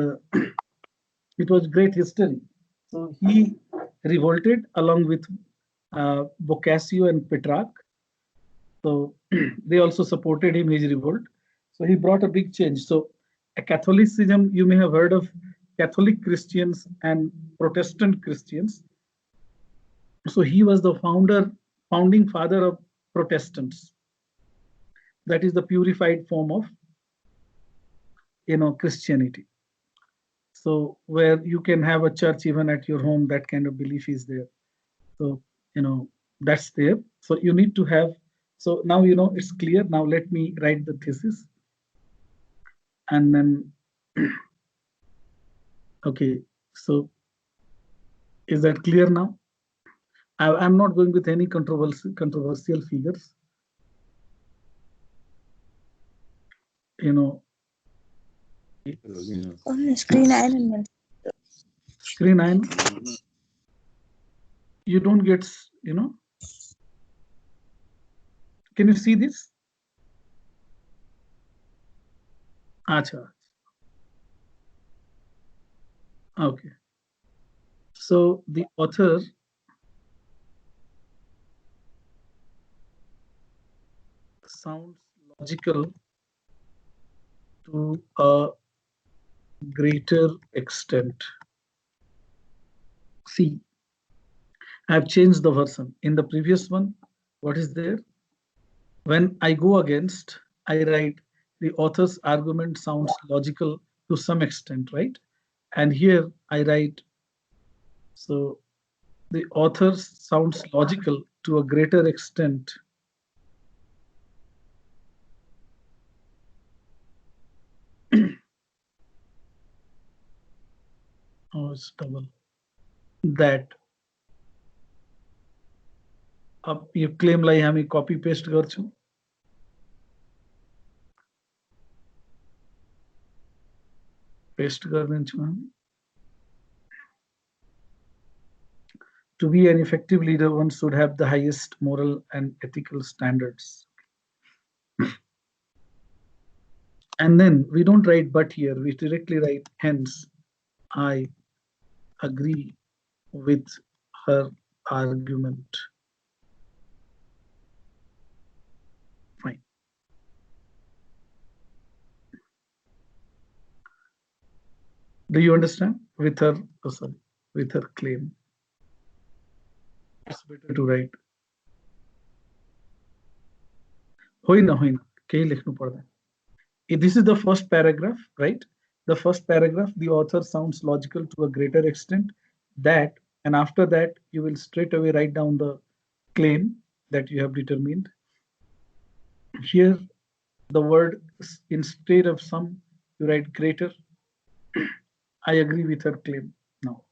it was great history. So he revolted along with Boccaccio and Petrarch. So they also supported him, his revolt. So he brought a big change. So Catholicism, you may have heard of Catholic Christians and Protestant Christians. So he was the founding father of Protestants. That is the purified form of, Christianity. So where you can have a church even at your home, that kind of belief is there. So, that's there. So you need to have, so now, it's clear. Now let me write the thesis. And then, okay, so is that clear now? I'm not going with any controversial figures. On screen and Screen 9, you don't get, can you see this? Acha. Okay. So the author sounds logical to a greater extent. See, I've changed the version. In the previous one, what is there? When I go against, I write the author's argument sounds logical to some extent, right? And here I write, so the author sounds logical to a greater extent. Oh, it's double. That अब यो क्लेमलाई हामी कपी paste गर्छौं paste गरिदिन्छौं हामी To be an effective leader, one should have the highest moral and ethical standards. And then we don't write but here, we directly write hence I agree with her argument. Fine. Do you understand? With her, oh sorry, with her claim. It's better to write. होइन होइन केही लेख्नु पर्दैन. This is the first paragraph, right? The first paragraph, the author sounds logical to a greater extent that, and after that, you will straight away write down the claim that you have determined. Here, the word, instead of some, you write greater. I agree with her claim. Now,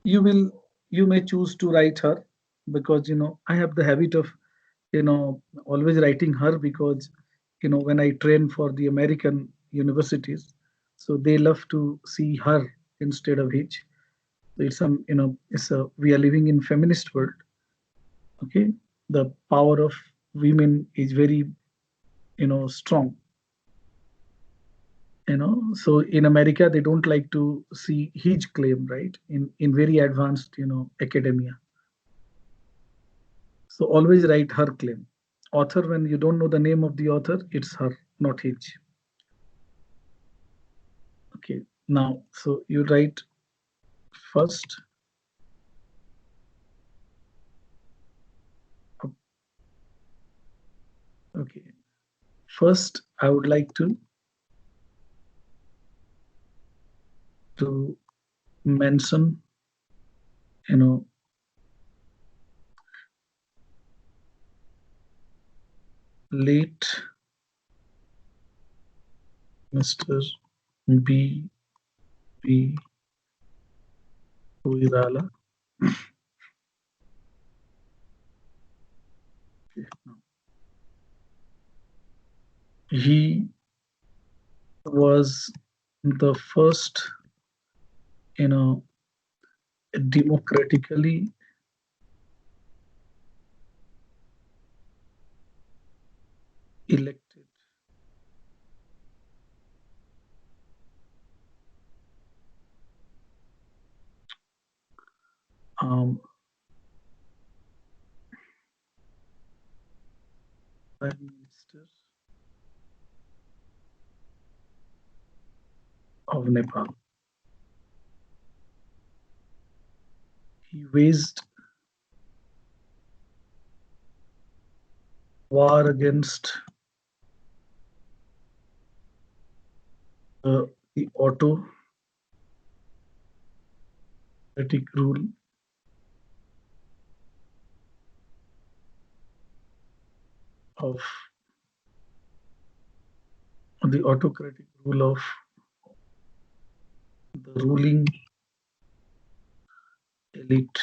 you may choose to write her because, I have the habit of, always writing her because, when I train for the American universities, so they love to see her instead of his. So it's we are living in feminist world. Okay, the power of women is very, strong. So in America they don't like to see his claim, right? In very advanced, academia. So always write her claim. Author, when you don't know the name of the author, it's her, not his. Okay, now, so you write first. Okay, first I would like to mention, late Mr. B. Koirala. He was the first, democratically elected Prime Minister of Nepal. He waged war against the autocratic rule of the autocratic rule of the ruling elite.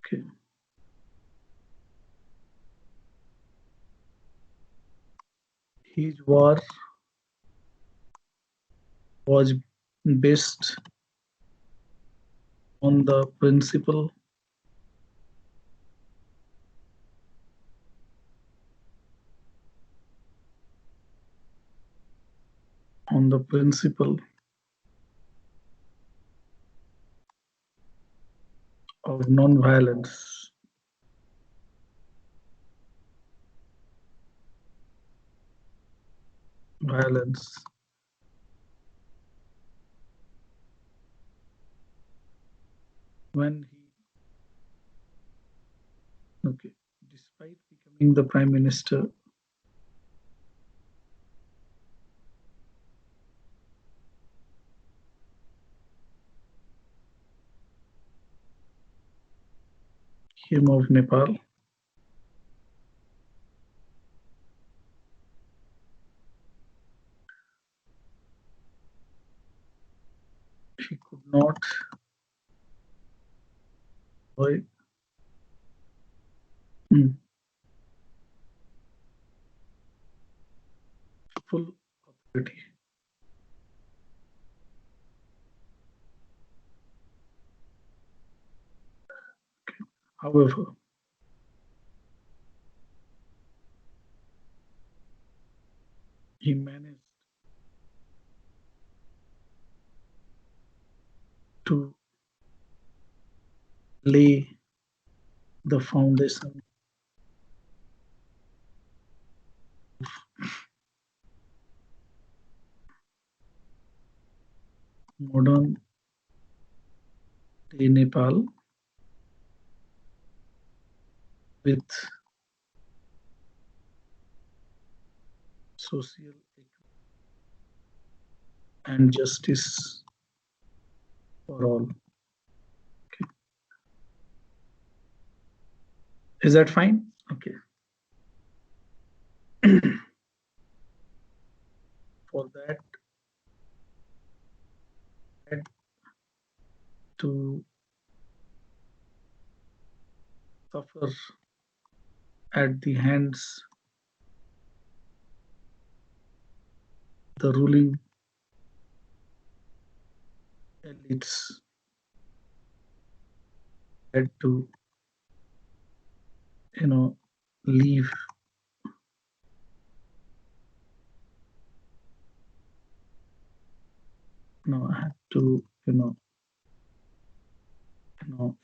Okay. His war was based on the principle of non-violence. Violence when he despite becoming the prime minister, him of Nepal, he could not avoid full authority. However, he managed to lay the foundation modern day Nepal with social equity and justice for all. Okay. Is that fine? Okay. For that, had to suffer at the hands the ruling elites, had to leave had to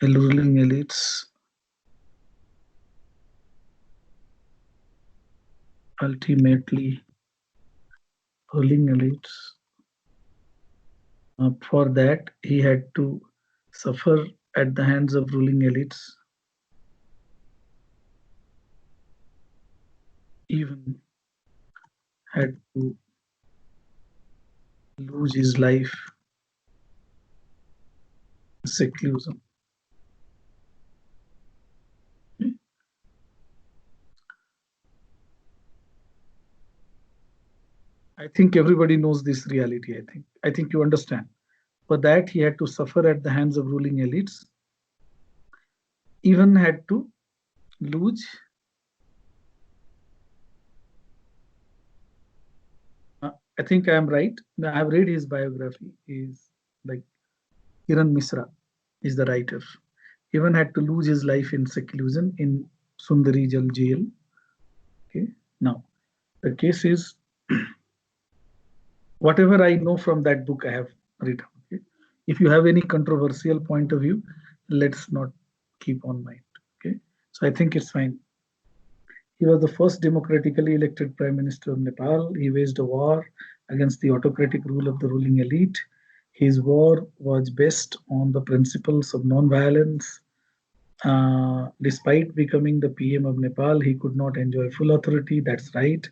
ruling elites ultimately ruling elites. For that, he had to suffer at the hands of ruling elites, even had to lose his life in seclusion. I think everybody knows this reality. I think you understand. For that, he had to suffer at the hands of ruling elites, even had to lose I think I am right. I have read his biography. He's like Kiran Misra is the writer. Even had to lose his life in seclusion in Sundari Jal jail. Okay. Now, the case is whatever I know from that book I have written. Okay? If you have any controversial point of view, let's not keep on mind. Okay. So I think it's fine. He was the first democratically elected prime minister of Nepal. He waged a war against the autocratic rule of the ruling elite. His war was based on the principles of non-violence. Despite becoming the PM of Nepal, he could not enjoy full authority. That's right.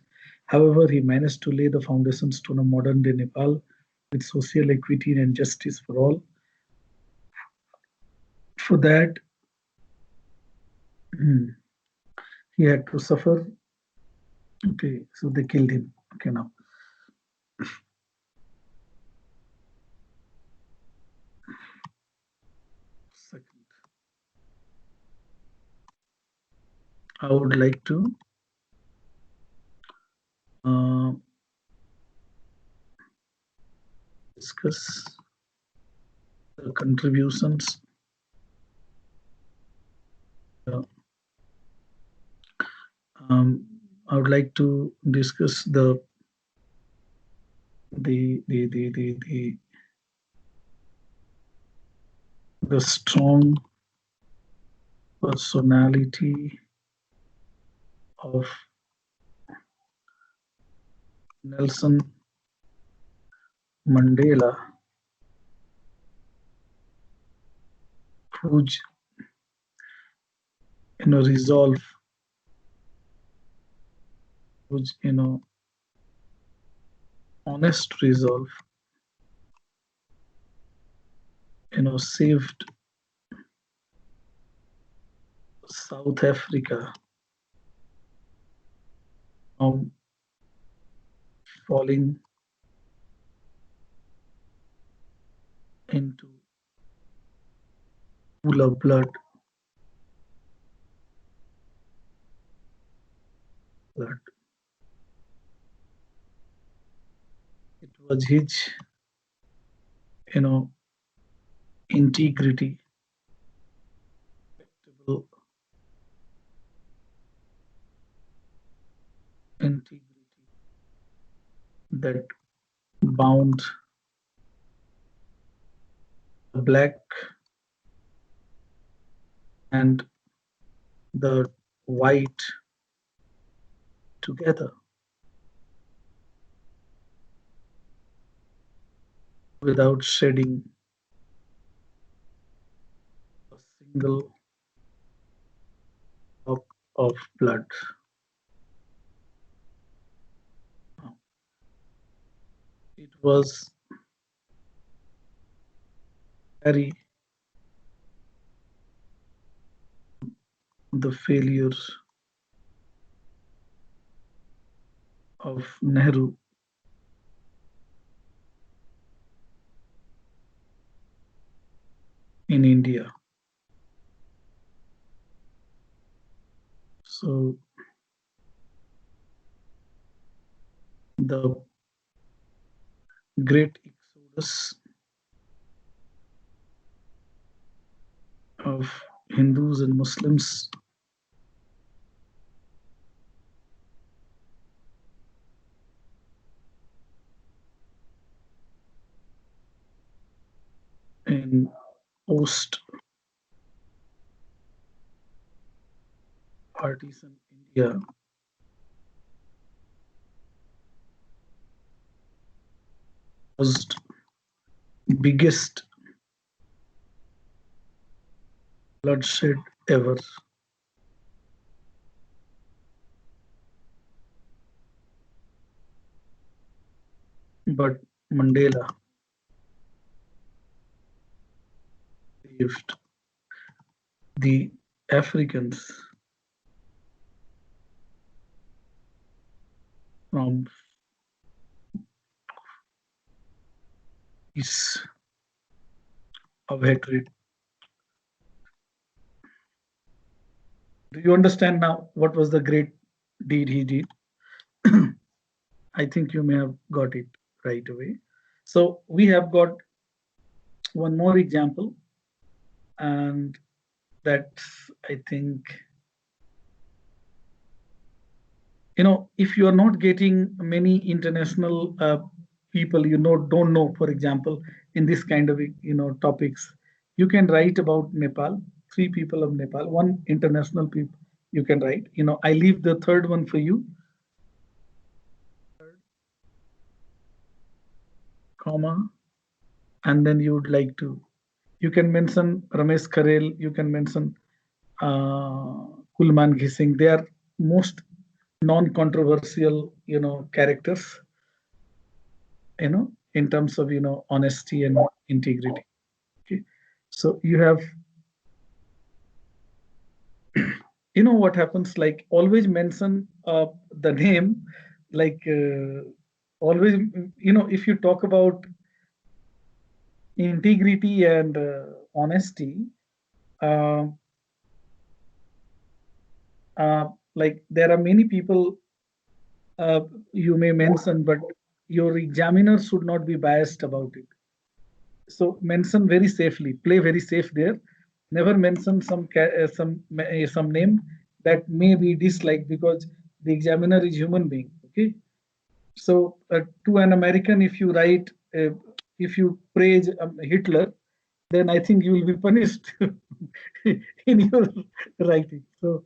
However, he managed to lay the foundations to a modern day Nepal with social equity and justice for all. For that, he had to suffer. Okay, so they killed him. Okay, now. Second, I would like to discuss the contributions. I would like to discuss the strong personality of Nelson Mandela, whose resolve, whose honest resolve, saved South Africa from falling into pool of blood. It was his, integrity, that bound the black and the white together without shedding a single drop of blood. It was very the failures of Nehru in India. So the great exodus of Hindus and Muslims in post partisan India caused biggest bloodshed ever. But Mandela saved the Africans from peace of hatred. Do you understand now what was the great deed he did? I think you may have got it right away. So we have got one more example, and that's, I think, if you are not getting many international people, don't know, for example, in this kind of, topics, you can write about Nepal, 3 people of Nepal, 1 international people you can write. I leave the third one for you. Comma, and then you would like to, you can mention Ramesh Kharel, you can mention Kulman Ghising. They are most non-controversial, characters, in terms of, honesty and integrity. Okay. So you have, what happens, like always mention the name, like always, if you talk about integrity and honesty, uh, like there are many people you may mention, but your examiner should not be biased about it. So mention very safely, play very safe there. Never mention some name that may be disliked, because the examiner is human being. Okay. So to an American, if you praise Hitler, then I think you will be punished in your writing. So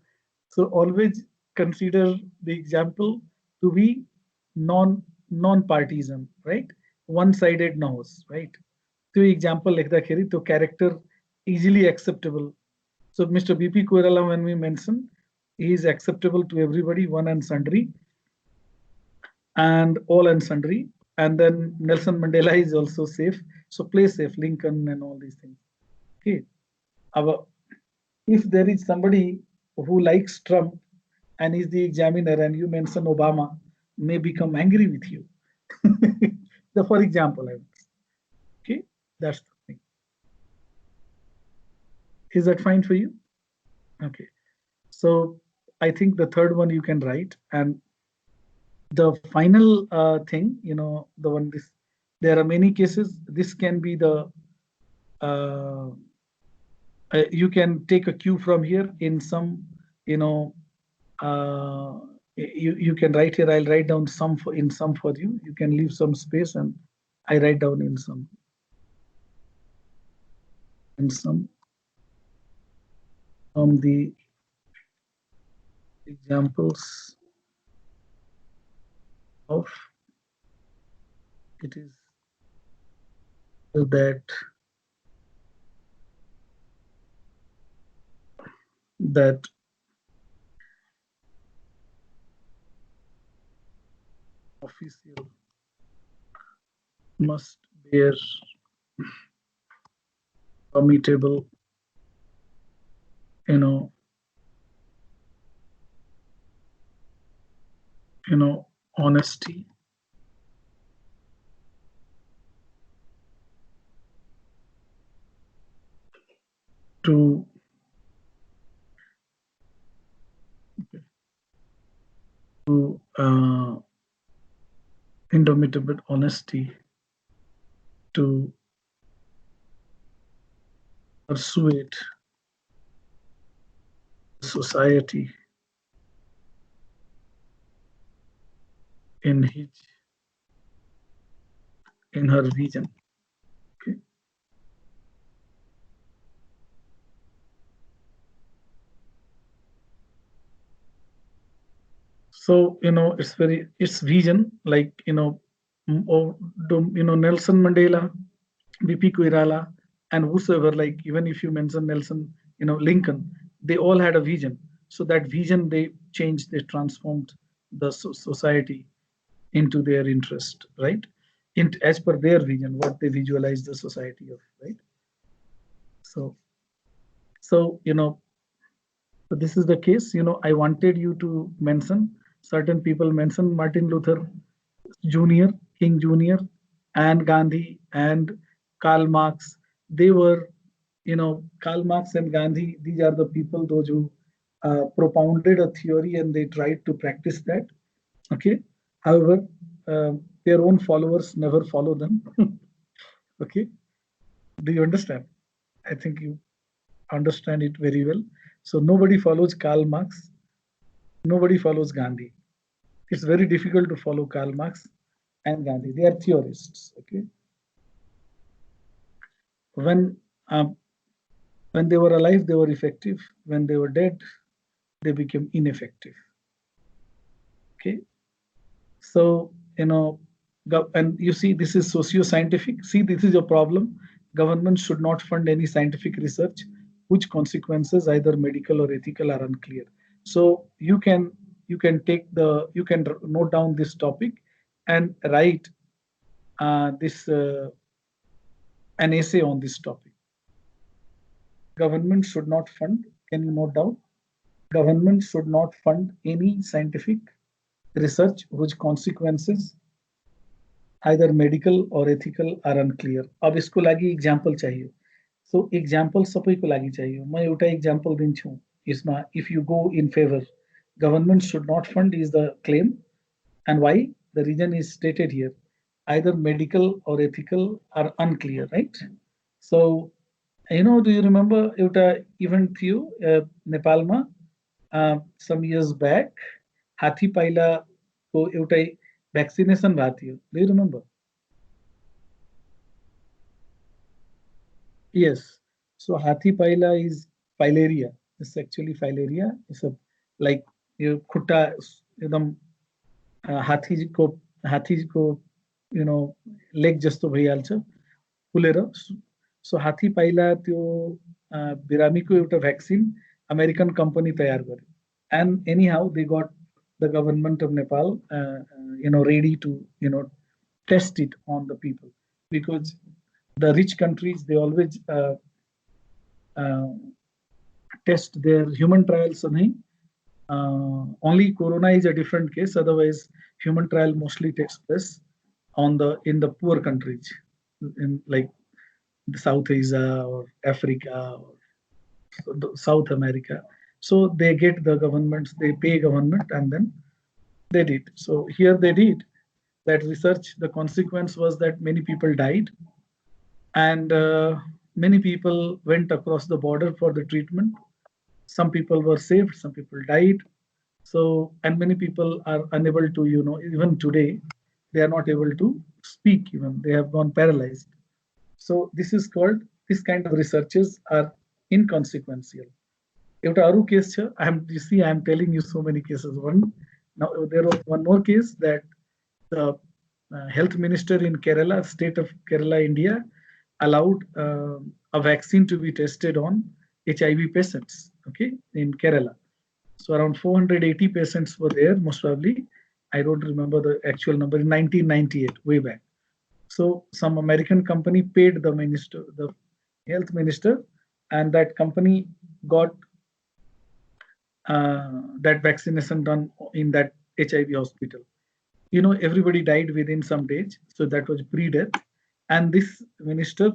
always consider the example to be non-partisan, right? One-sided nose, right? To example लिखता खेरी तो character easily acceptable. So Mr. BP Koirala, when we mention, he is acceptable to everybody, one and sundry, and all and sundry. And then Nelson Mandela is also safe. So play safe, Lincoln and all these things. Okay. If there is somebody who likes Trump and is the examiner, and you mention Obama, may become angry with you. For example, okay, that's the thing. Is that fine for you? Okay. So I think the third one you can write, and the final thing, the one this, there are many cases. This can be the you can take a cue from here in some, you can write here. I'll write down some for you. You can leave some space, and I write down in some from the examples of it is that official must bear commutable, honesty, to indomitable honesty to persuade society in her vision. Okay. So it's vision, like Nelson Mandela, BP Koirala, and whosoever, like even if you mention Nelson, Lincoln, they all had a vision. So that vision, they changed, they transformed the society into their interest, right? As per their vision, what they visualize the society of, right? So so this is the case. I wanted you to mention certain people. Mention Martin Luther Jr., King Jr., and Gandhi and Karl Marx. They were, Karl Marx and Gandhi. These are the people, those who propounded a theory and they tried to practice that. Okay. However, their own followers never follow them. Okay. Do you understand? I think you understand it very well. So nobody follows Karl Marx. Nobody follows Gandhi. It's very difficult to follow Karl Marx and Gandhi. They are theorists. Okay. When they were alive, they were effective. When they were dead, they became ineffective. Okay. So And you see, this is socio-scientific. See, this is a problem. Government should not fund any scientific research which consequences, either medical or ethical, are unclear. So you can note down this topic and write this an essay on this topic. Government should not fund. Can you note down? Government should not fund any scientific research whose consequences, either medical or ethical, are unclear. अब इसको लागि example चाहिए. So example सबैको लागि चाहिए. म एउटा example दिन्छु. यसमा if you go in favor, government should not fund is the claim, and why? The reason is stated here. Either medical or ethical are unclear, right? So do you remember एउटा event थियो नेपालमा some years back, हाथी पाइलाको एउटै vaccination भएको थियो. Do you remember? Yes. So हाथी पाइला is filaria. It's actually filaria. It's a like यो खुट्टा एकदम हाथीको लेग जस्तो भइहाल्छ फुलेर. सो हाथी पाइला त्यो बिरामीको एउटा भ्याक्सिन अमेरिकन कम्पनी तयार गर्यो. And anyhow, they got the government of Nepal, ready to, test it on the people, because the rich countries, they always test their human trials. Only Corona is a different case. Otherwise, human trial mostly takes place in the poor countries, in like South Asia or Africa or South America. So they get the governments, they pay government, and then they did. So here they did that research. The consequence was that many people died, and many people went across the border for the treatment. Some people were saved, some people died. So, and many people are unable to, even today, they are not able to speak even. They have gone paralyzed. So this is called, this kind of researches are inconsequential. एउटा अरू case छ. I am telling you so many cases. Now there was one more case that the health minister in Kerala, state of Kerala, India, allowed a vaccine to be tested on HIV patients, okay, in Kerala. So around 480 patients were there, most probably. I don't remember the actual number, in 1998, way back. So some American company paid the minister, the health minister, and that company got that vaccination done in that HIV hospital. Everybody died within some days, so that was pre-death. And this minister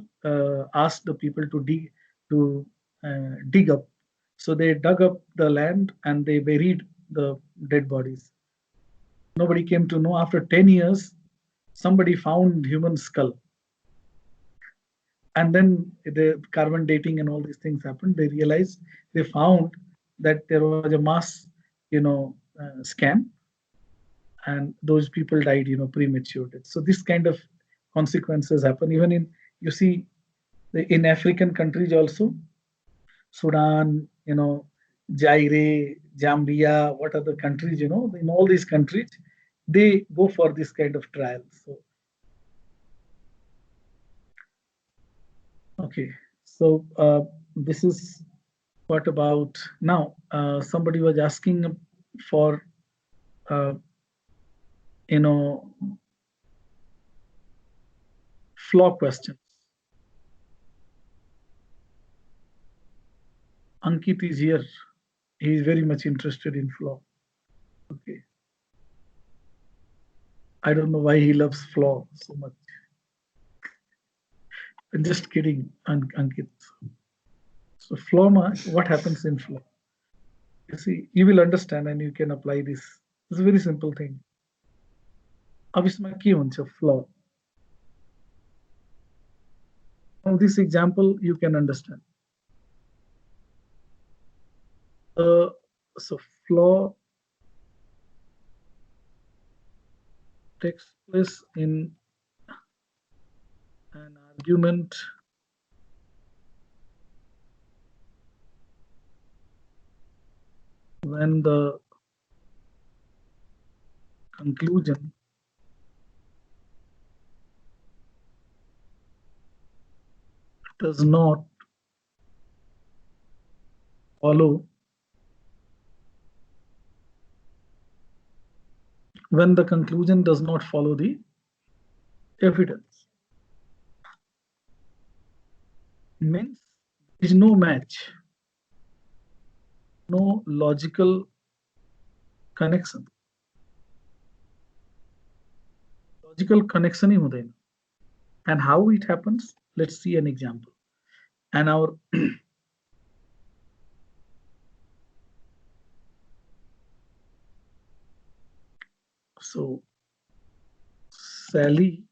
asked the people to dig up. So they dug up the land and they buried the dead bodies. Nobody came to know. After 10 years, somebody found human skull. And then the carbon dating and all these things happened. They realized, they found that there was a mass, scam, and those people died, premature death. So this kind of consequences happen even in African countries also. Sudan, Zaire, Zambia, what other countries, in all these countries, they go for this kind of trials. So, okay, so this is what about now. Somebody was asking for, flaw questions. Ankit is here. He is very much interested in flaw. Okay. I don't know why he loves flaw so much. I'm just kidding, Ankit. So flaw, what happens in flaw? You see, you will understand and you can apply this. It's a very simple thing. अब इसमा के हुन्छ flaw? From this example, you can understand. So flaw takes place in an argument when the conclusion does not follow when the conclusion does not follow the evidence. Means there is no match, no logical connection. Logical connection ही होता है. And how it happens? Let's see an example. And our so Sally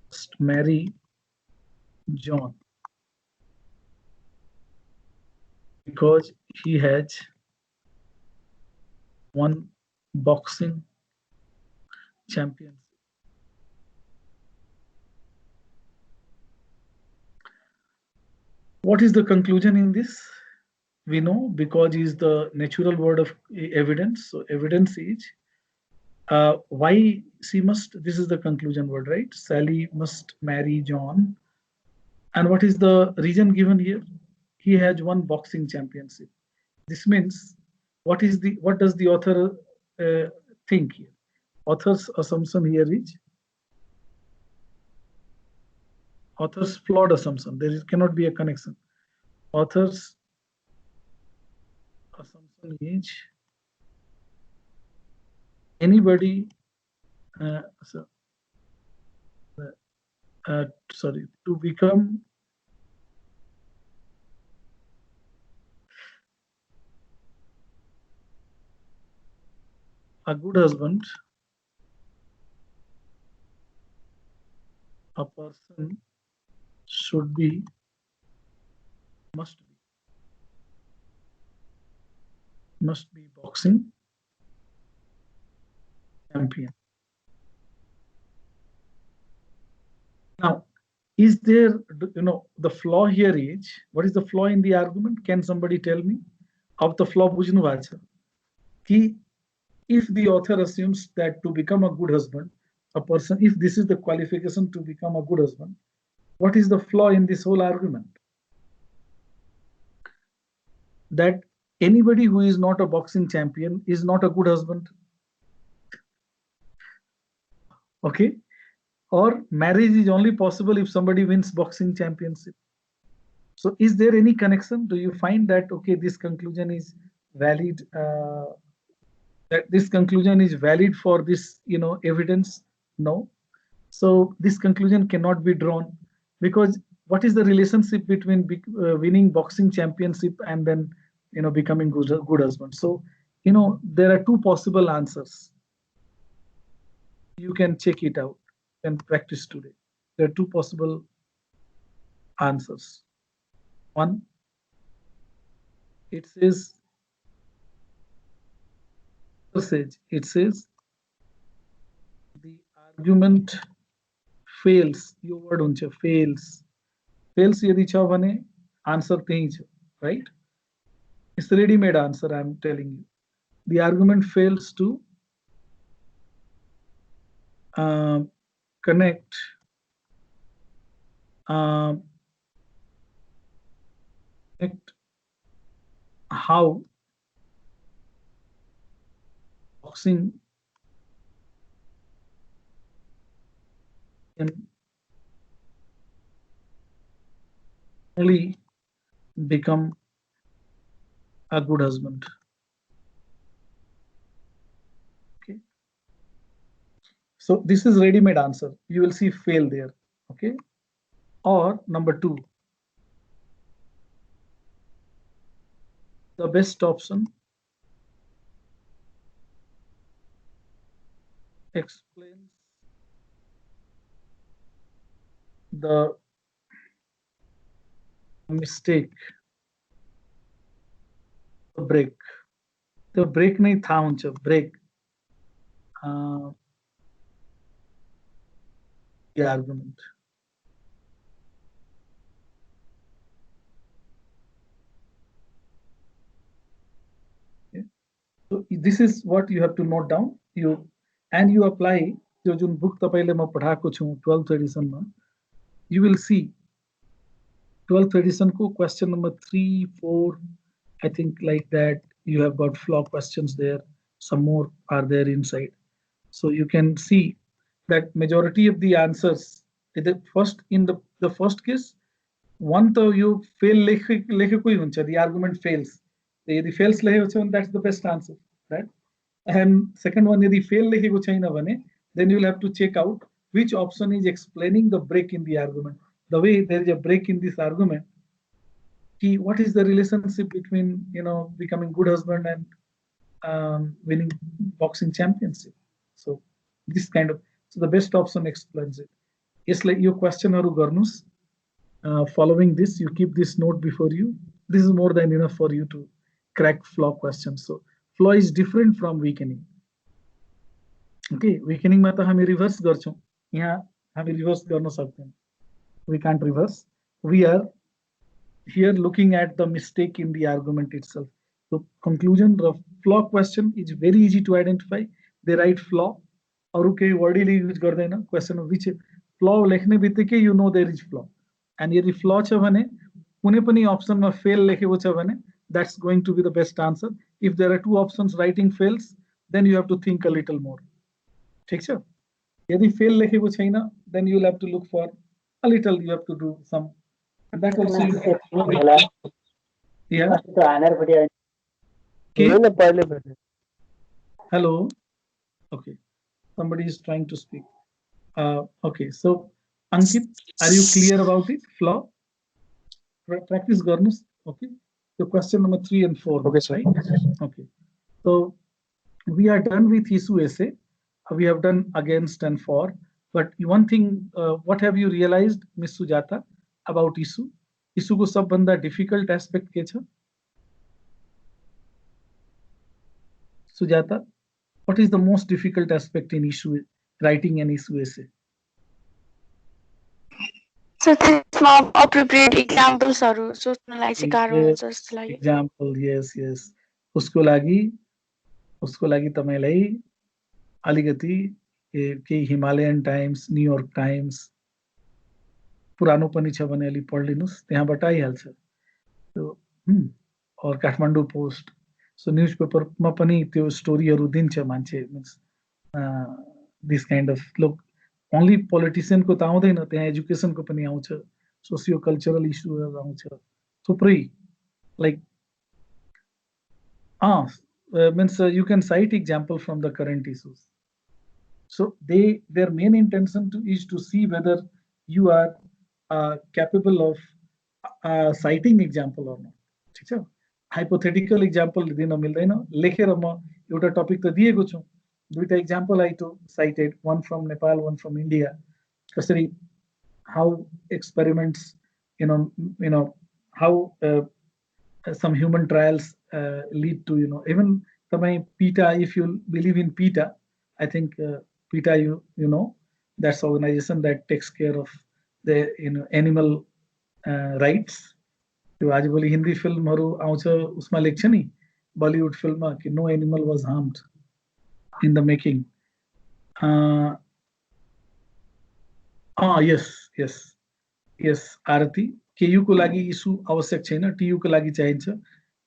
must marry John because he has won boxing championship. What is the conclusion in this? We know because is the natural word of evidence. So evidence is why she must. This is the conclusion word, right? Sally must marry John. And what is the reason given here? He has won boxing championship. This means what does the author think here? Author's assumption here is author's flawed assumption. Cannot be a connection. Author's assumption is anybody to become a good husband, a person must be boxing champion. Now, is there, the flaw here is, what is the flaw in the argument? Can somebody tell me? Of the flaw, if the author assumes that to become a good husband, a person, if this is the qualification to become a good husband, what is the flaw in this whole argument? That anybody who is not a boxing champion is not a good husband. Okay? Or marriage is only possible if somebody wins boxing championship. So is there any connection? Do you find that, okay, this conclusion is valid, that this conclusion is valid for this, evidence? No. So this conclusion cannot be drawn because what is the relationship between winning boxing championship and then, becoming good husband? So, there are two possible answers. You can check it out and practice today. There are two possible answers. One, it says the argument fails. Your word uncha fails. Fails yadi cha bane answer kahin cha, right? It's a ready-made answer. I'm telling you. The argument fails to connect how boxing can only become a good husband. Okay. So this is ready-made answer. You will see fail there. Okay. Or number two, the best option explains the mistake, the break. The break nahi tha uncha, break. The argument. Okay. So this is what you have to note down. You apply जो जुन book तपाईले म पढाएको छु 12th edition मा, you will see 12th edition ko question number 3, 4, I think like that. You have got flaw questions there. Some more are there inside. So you can see that majority of the answers, the first in the first case, one to you fail the argument fails. The fails that's the best answer, right? And second one, the fail then you'll have to check out which option is explaining the break in the argument. The way there is a break in this argument, what is the relationship between becoming good husband and winning boxing championship? So this kind of, so the best option explains it. Yes, like your question garnus. Following this, you keep this note before you. This is more than enough for you to crack flaw questions. So flaw is different from weakening. Okay, weakening में तो हमें reverse गर्छौं. यहाँ हमें reverse गर्न सक्दैन. We can't reverse. We are here looking at the mistake in the argument itself. So conclusion of flaw question is very easy to identify. They write flaw. अरु केही वर्डीले युज गर्दैन. Question of which flaw लेख्ने बित्तिकै you know there is flaw. And यदि flaw छ भने कुनै पनि अप्सनमा fail लेखेको छ भने that's going to be the best answer. If there are two options writing fails, then you have to think a little more. ठीक छ? यदि fail लेखेको छैन, then you'll have to look for a little. You have to do some. And that also is, yeah. Okay. Hello. Okay. Somebody is trying to speak. Okay. So Ankit, are you clear about it? Flaw? Practice garnus. Okay. So question number 3 and 4. Okay, sir. Right? Okay. So we are done with issue essay. We have done against and for. But one thing, what have you realized, Miss Sujata, about issue? Issue को सबभन्दा difficult aspect के छ? Sujata, what is the most difficult aspect in issue writing an issue essay? So त्यसमा appropriate examples हरु सोच्नलाई चाहिँ गाह्रो हुन्छ जस्तो लाग्यो. Example, yes. उसको लागि तपाईलाई अलिकति केही हिमालयन टाइम्स, न्यूयॉर्क टाइम्स पुरानो पनि छ भने अलि पढ्लिनुस्, त्यहाँबाट आइहाल्छ. So और काठमाडौँ पोस्ट. So न्यूजपेपरमा पनि त्यो स्टोरीहरु दिन्छ मान्छे, means this kind of look. Only politician को त आउँदैन, त्यहाँ एजुकेसन को पनि आउँछ, सोसियो कल्चरल इश्यूहरु आउँछ, थुप्रै like means you can cite example from the current issues. So their main intention is to see whether you are capable of citing example or not. ठीक छ? Hypothetical example दिन मिल्दैन. लेखेर म एउटा टपिक त दिएको छु, दुईटा example I cited, one from Nepal, one from India. कसरी how experiments, how some human trials lead to, even तपाईं PETA, if you believe in PETA, I think PETA, you know, that's organization that takes care of the animal rights. त्यो आजभोलि हिन्दी फिल्महरु आउँछ, उसमा लेख्छ नि Bollywood फिल्ममा कि no animal was harmed in the making. Yes, Aarti, KU को लागि issue आवश्यक छैन, TU को लागि चाहिन्छ.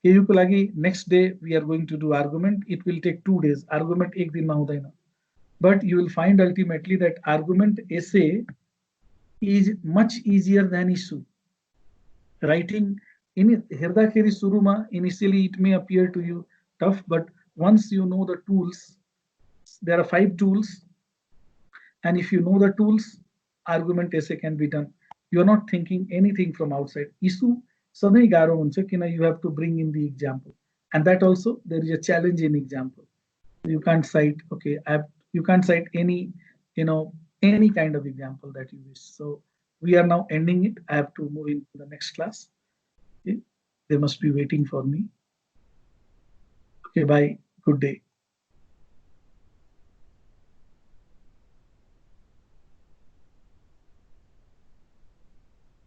KU को लागि next day we are going to do argument. It will take 2 days. Argument एक दिनमा हुँदैन. But you will find ultimately that argument essay is much easier than issue. Writing in हेर्दाखेरि सुरुमा initially it may appear to you tough, but once you know the tools, there are 5 tools, and if you know the tools, argument essay can be done. You are not thinking anything from outside. Issue सधैं गाह्रो हुन्छ किन you have to bring in the example, and that also there is a challenge in example. You can't cite you can't cite any any kind of example that you wish. So we are now ending it. I have to move into the next class. Okay? They must be waiting for me. Okay, bye. Good day.